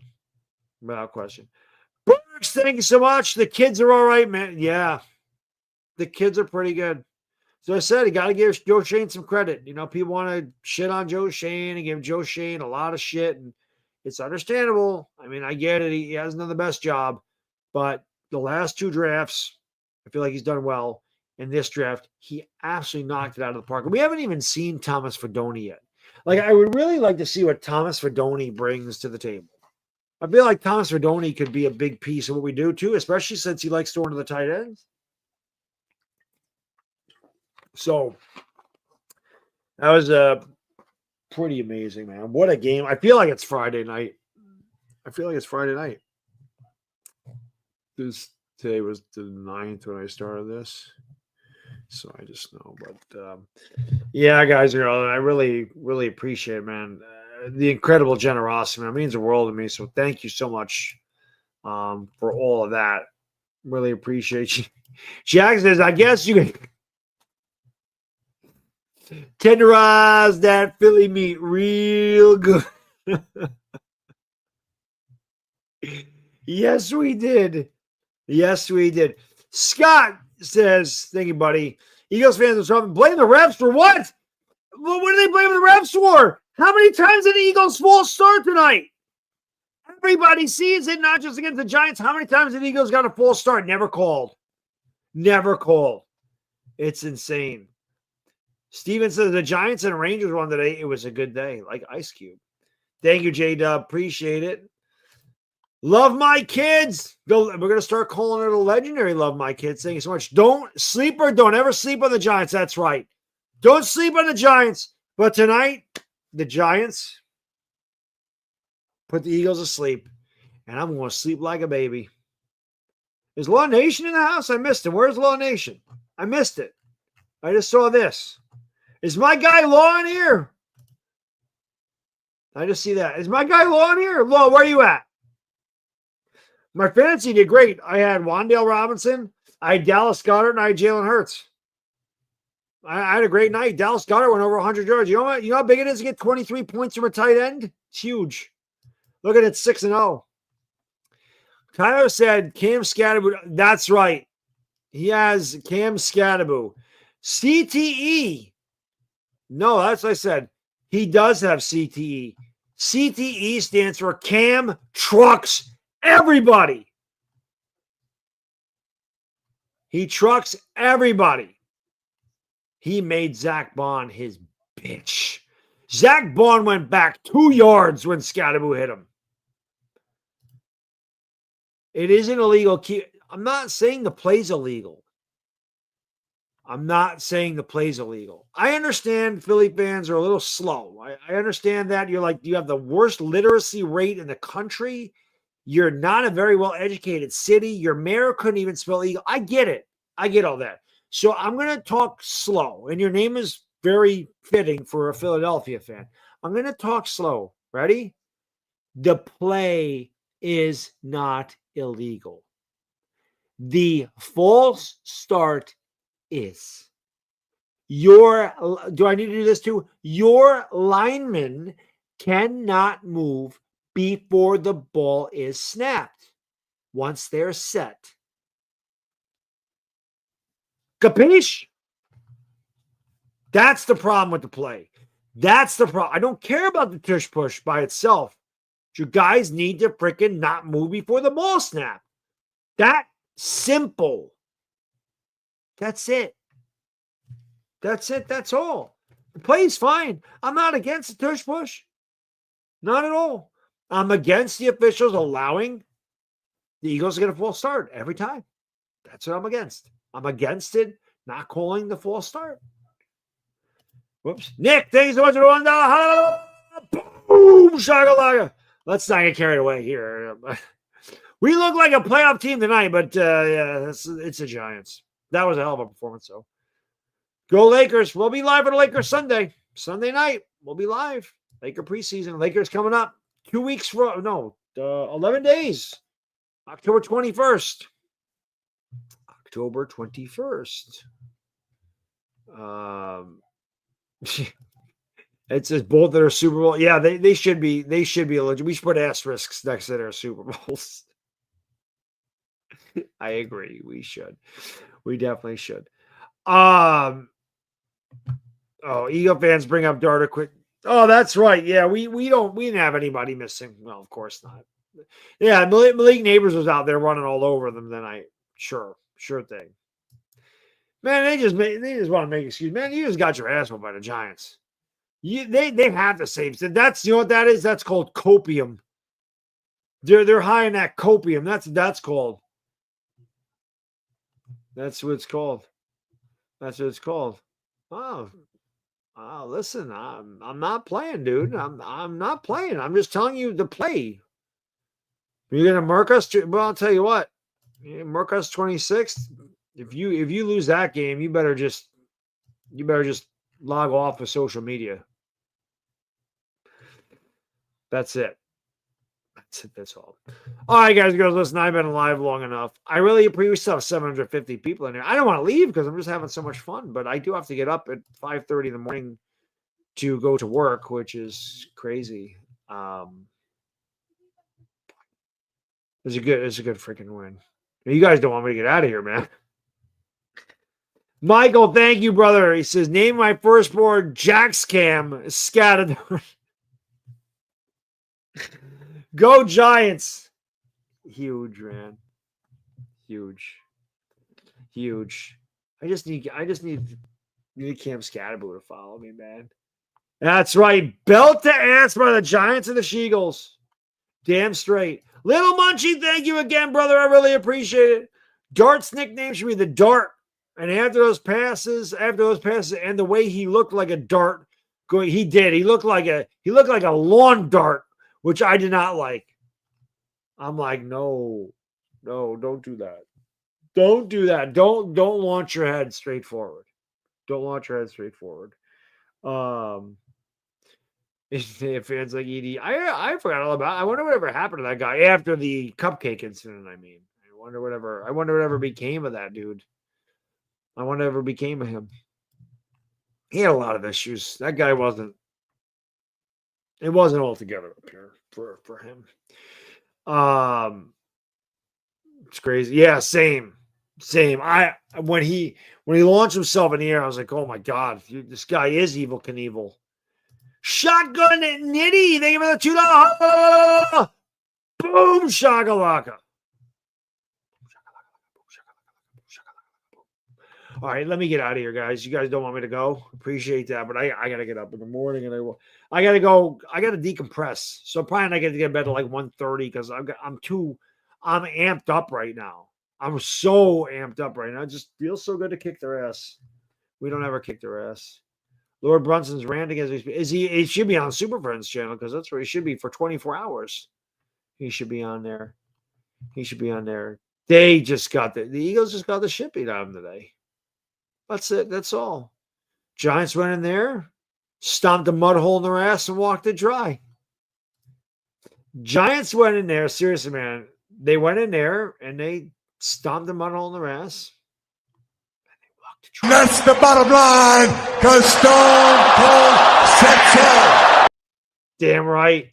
Brooks, thank you so much. The kids are all right, man. Yeah, the kids are pretty good. So I said, you got to give Joe Shane some credit. People want to shit on Joe Shane and give Joe Shane a lot of shit, and it's understandable. I mean, I get it. He hasn't done the best job, but the last two drafts, I feel like he's done well. In this draft, he absolutely knocked it out of the park. We haven't even seen Thomas Fedoni yet. Like, I would really like to see what Thomas Fedoni brings to the table. I feel like Thomas Fedoni could be a big piece of what we do, too, especially since he likes throwing to the tight ends. So, that was pretty amazing, man. What a game. I feel like it's Friday night. Today was the 9th when I started this. So I just know. But, yeah, guys, I really, really appreciate it, man. The incredible generosity, man. It means the world to me. So thank you so much for all of that. Really appreciate you. Jack says, I guess you can tenderize that Philly meat real good. Yes, we did. Scott says, thank you, buddy. Eagles fans are something. Blame the refs for what? What are they blaming the refs for? How many times did the Eagles false start tonight? Everybody sees it, not just against the Giants. How many times did the Eagles got a false start? Never called. It's insane. Steven says the Giants and Rangers won today. It was a good day, like Ice Cube. Thank you, J-Dub. Appreciate it. Love my kids. We're going to start calling it a legendary Love My Kids. Thank you so much. Don't ever sleep on the Giants. That's right. Don't sleep on the Giants. But tonight, the Giants put the Eagles to sleep. And I'm going to sleep like a baby. Is Law Nation in the house? I missed him. Where's Law Nation? I missed it. I just saw this. Is my guy Law in here? I just see that. Is my guy Law in here? Law, where are you at? My fantasy did great. I had Wan'Dale Robinson. I had Dallas Goedert and I had Jalen Hurts. I had a great night. Dallas Goedert went over 100 yards. You know what? You know how big it is to get 23 points from a tight end? It's huge. Look at it, 6-0. Tyler said Cam Scatterbo. That's right. He has Cam Scatterbo. CTE. No, that's what I said. He does have CTE. CTE stands for Cam Trucks Everybody. He trucks everybody. He made Zach Bond his bitch. Zach Bond went back 2 yards when Scatterbo hit him. It isn't illegal. I'm not saying the play's illegal. I'm not saying the play's illegal. I understand Philly fans are a little slow. I understand that. You're like, you have the worst literacy rate in the country. You're not a very well-educated city. Your mayor couldn't even spell eagle. I get it. I get all that. So I'm going to talk slow. And your name is very fitting for a Philadelphia fan. I'm going to talk slow. Ready? The play is not illegal. The false start is. Do I need to do this too? Your lineman cannot move before the ball is snapped. Once they're set. Capiche? That's the problem with the play. That's the problem. I don't care about the tush push by itself. You guys need to freaking not move before the ball snap. That simple. That's it. That's it. That's all. The play's fine. I'm not against the tush push. Not at all. I'm against the officials allowing the Eagles to get a false start every time. That's what I'm against. I'm against it not calling the false start. Whoops. Nick, thanks so much for the $1. Boom! Shakalaka. Let's not get carried away here. We look like a playoff team tonight, but yeah, it's the Giants. That was a hell of a performance, though. Go Lakers. We'll be live on Lakers Sunday. Sunday night, we'll be live. Laker preseason. Lakers coming up. 2 weeks from, 11 days. October 21st. October 21st. It says both that are Super Bowl. Yeah, they should be eligible. We should put asterisks next to their Super Bowls. I agree. We should. We definitely should. Eagle fans bring up Darter quick. Oh, that's right. Yeah, we didn't have anybody missing. Well, of course not. Yeah, Malik Neighbors was out there running all over them tonight. Sure thing. Man, they just want to make excuse. Man, you just got your ass whooped by the Giants. They have the same. That's, you know what that is? That's called copium. They're high in that copium. That's called. That's what it's called. That's what it's called. Oh, listen, I'm not playing, dude. I'm not playing. I'm just telling you to play. You're gonna mark us. Well, I'll tell you what. Mark us 26th. If you lose that game, you better just log off of social media. That's it. That's all. All right, guys, girls, listen, I've been alive long enough. I really appreciate we still have 750 people in here. I don't want to leave because I'm just having so much fun, but I do have to get up at 5:30 in the morning to go to work, which is crazy. It's a good freaking win. You guys don't want me to get out of here, man. Michael, thank you, brother. He says, name my firstborn Jackscam scattered. Go Giants. Huge, man. Huge. I just need Cam Scatterbo to follow me, man. That's right. Belt to ass by the Giants and the Sheagles. Damn straight. Little Munchie, thank you again, brother. I really appreciate it. Dart's nickname should be the Dart. And after those passes, and the way he looked like a dart, he looked like a lawn dart, which I did not like. I'm like, no, don't do that. Don't do that. Don't launch your head straight forward. Don't launch your head straight forward. If fans like ED, I forgot all about. I wonder whatever happened to that guy after the cupcake incident. I mean, wonder whatever became of that dude. I wonder whatever became of him. He had a lot of issues. That guy wasn't altogether up here for him. It's crazy. Yeah, same. When he launched himself in the air, I was like, oh my God, this guy is Evil Knievel. Shotgun Nitty. Thank you for the $2. Boom, shakalaka. All right, let me get out of here, guys. You guys don't want me to go. Appreciate that, but I gotta get up in the morning and I gotta go. I gotta decompress. So probably not get to get to bed at like 1:30 because I'm amped up right now. I'm so amped up right now. It just feels so good to kick their ass. We don't ever kick their ass. Lord Brunson's ranting as he should be on Super Friends channel because that's where he should be for 24 hours. He should be on there. They just got the Eagles just got the shit beat out of them today. That's it. That's all. Giants went in there, stomped a mud hole in their ass, and walked it dry. Giants went in there. Seriously, man. They went in there and they stomped a mud hole in their ass. And they walked it dry. That's the bottom line, because Stone Cold said so. Damn right.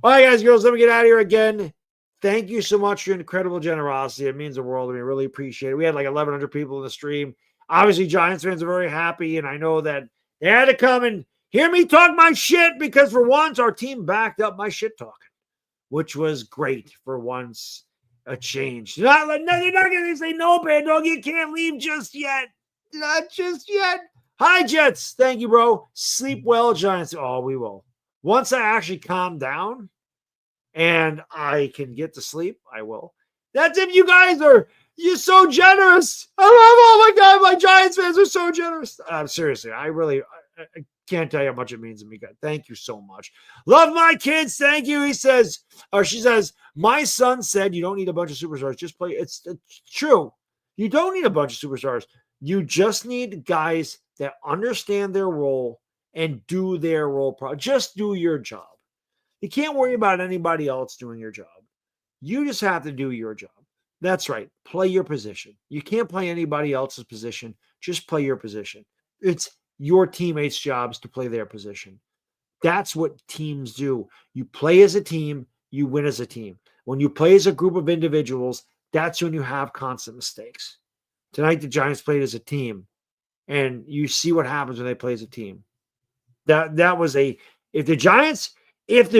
All right, guys, girls, let me get out of here again. Thank you so much for your incredible generosity. It means the world to me. Really appreciate it. We had like 1,100 people in the stream. Obviously, Giants fans are very happy, and I know that they had to come and hear me talk my shit because for once, our team backed up my shit talking, which was great for once. A change. They're not going to say, no, Baddog, you can't leave just yet. Not just yet. Hi, Jets. Thank you, bro. Sleep well, Giants. Oh, we will. Once I actually calm down and I can get to sleep, I will. That's if you guys you're so generous. Oh my God, my Giants fans are so generous. Seriously, I can't tell you how much it means to me, guys. Thank you so much. Love my kids. Thank you. She says, my son said you don't need a bunch of superstars. Just play. It's true. You don't need a bunch of superstars. You just need guys that understand their role and do their role. Just do your job. You can't worry about anybody else doing your job. You just have to do your job. That's right. Play your position. You can't play anybody else's position. Just play your position. It's your teammates' jobs to play their position. That's what teams do. You play as a team, you win as a team. When you play as a group of individuals, that's when you have constant mistakes. Tonight, the Giants played as a team, and you see what happens when they play as a team. That was if the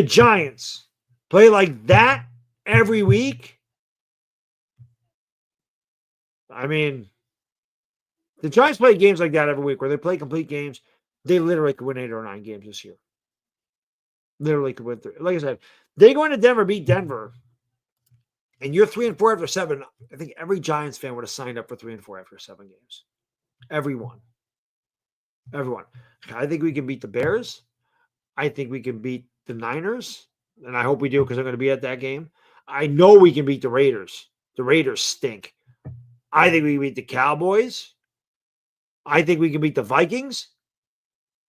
Giants play like that every week, I mean, the Giants play games like that every week where they play complete games. They literally could win 8 or 9 games this year. Literally could win 3. Like I said, they go into Denver, beat Denver, and you're 3-4 after 7. I think every Giants fan would have signed up for 3-4 after 7 games. Everyone. I think we can beat the Bears. I think we can beat the Niners, and I hope we do because I'm going to be at that game. I know we can beat the Raiders. The Raiders stink. I think we can beat the Cowboys. I think we can beat the Vikings.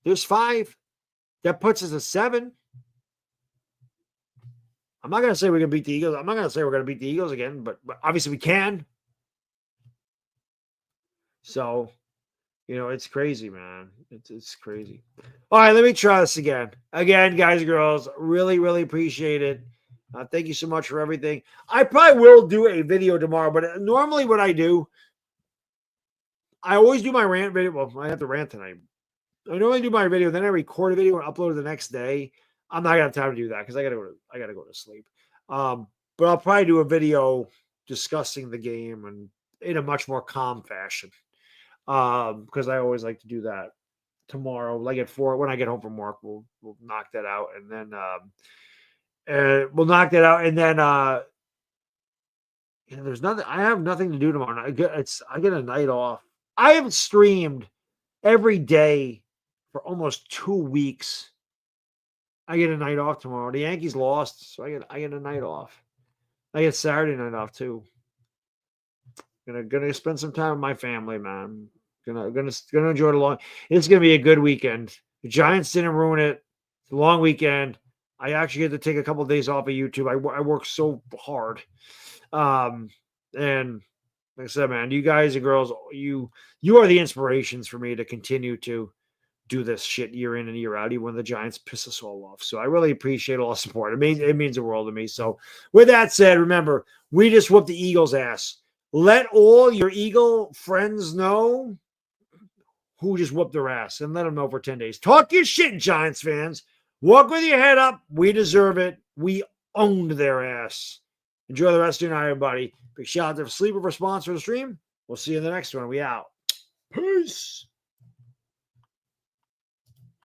There's 5. That puts us at 7. I'm not going to say we're going to beat the Eagles. I'm not going to say we're going to beat the Eagles again, but obviously we can. So, it's crazy, man. It's crazy. All right, let me try this again. Again, guys and girls, really, really appreciate it. Thank you so much for everything. I probably will do a video tomorrow, but normally what I do, I always do my rant video. Well, I have to rant tonight. I normally do my video, then I record a video and upload it the next day. I'm not gonna have time to do that because I gotta go to sleep. But I'll probably do a video discussing the game and in a much more calm fashion. Because I always like to do that tomorrow, like at 4 when I get home from work. We'll knock that out, and then there's nothing. I have nothing to do tomorrow night. I get a night off. I haven't streamed every day for almost 2 weeks. I get a night off tomorrow. The Yankees lost, so I get a night off. I get Saturday night off too. Gonna spend some time with my family, man. Gonna enjoy the long. It's gonna be a good weekend. The Giants didn't ruin it. It's a long weekend. I actually had to take a couple of days off of YouTube. I work so hard. And like I said, man, you guys and girls, you are the inspirations for me to continue to do this shit year in and year out, even when the Giants piss us all off. So I really appreciate all the support. It means the world to me. So with that said, remember, we just whooped the Eagles' ass. Let all your Eagle friends know who just whooped their ass, and let them know for 10 days. Talk your shit, Giants fans. Walk with your head up. We deserve it. We owned their ass. Enjoy the rest of your night, everybody. Big shout out to Sleeper for sponsoring the stream. We'll see you in the next one. We out. Peace.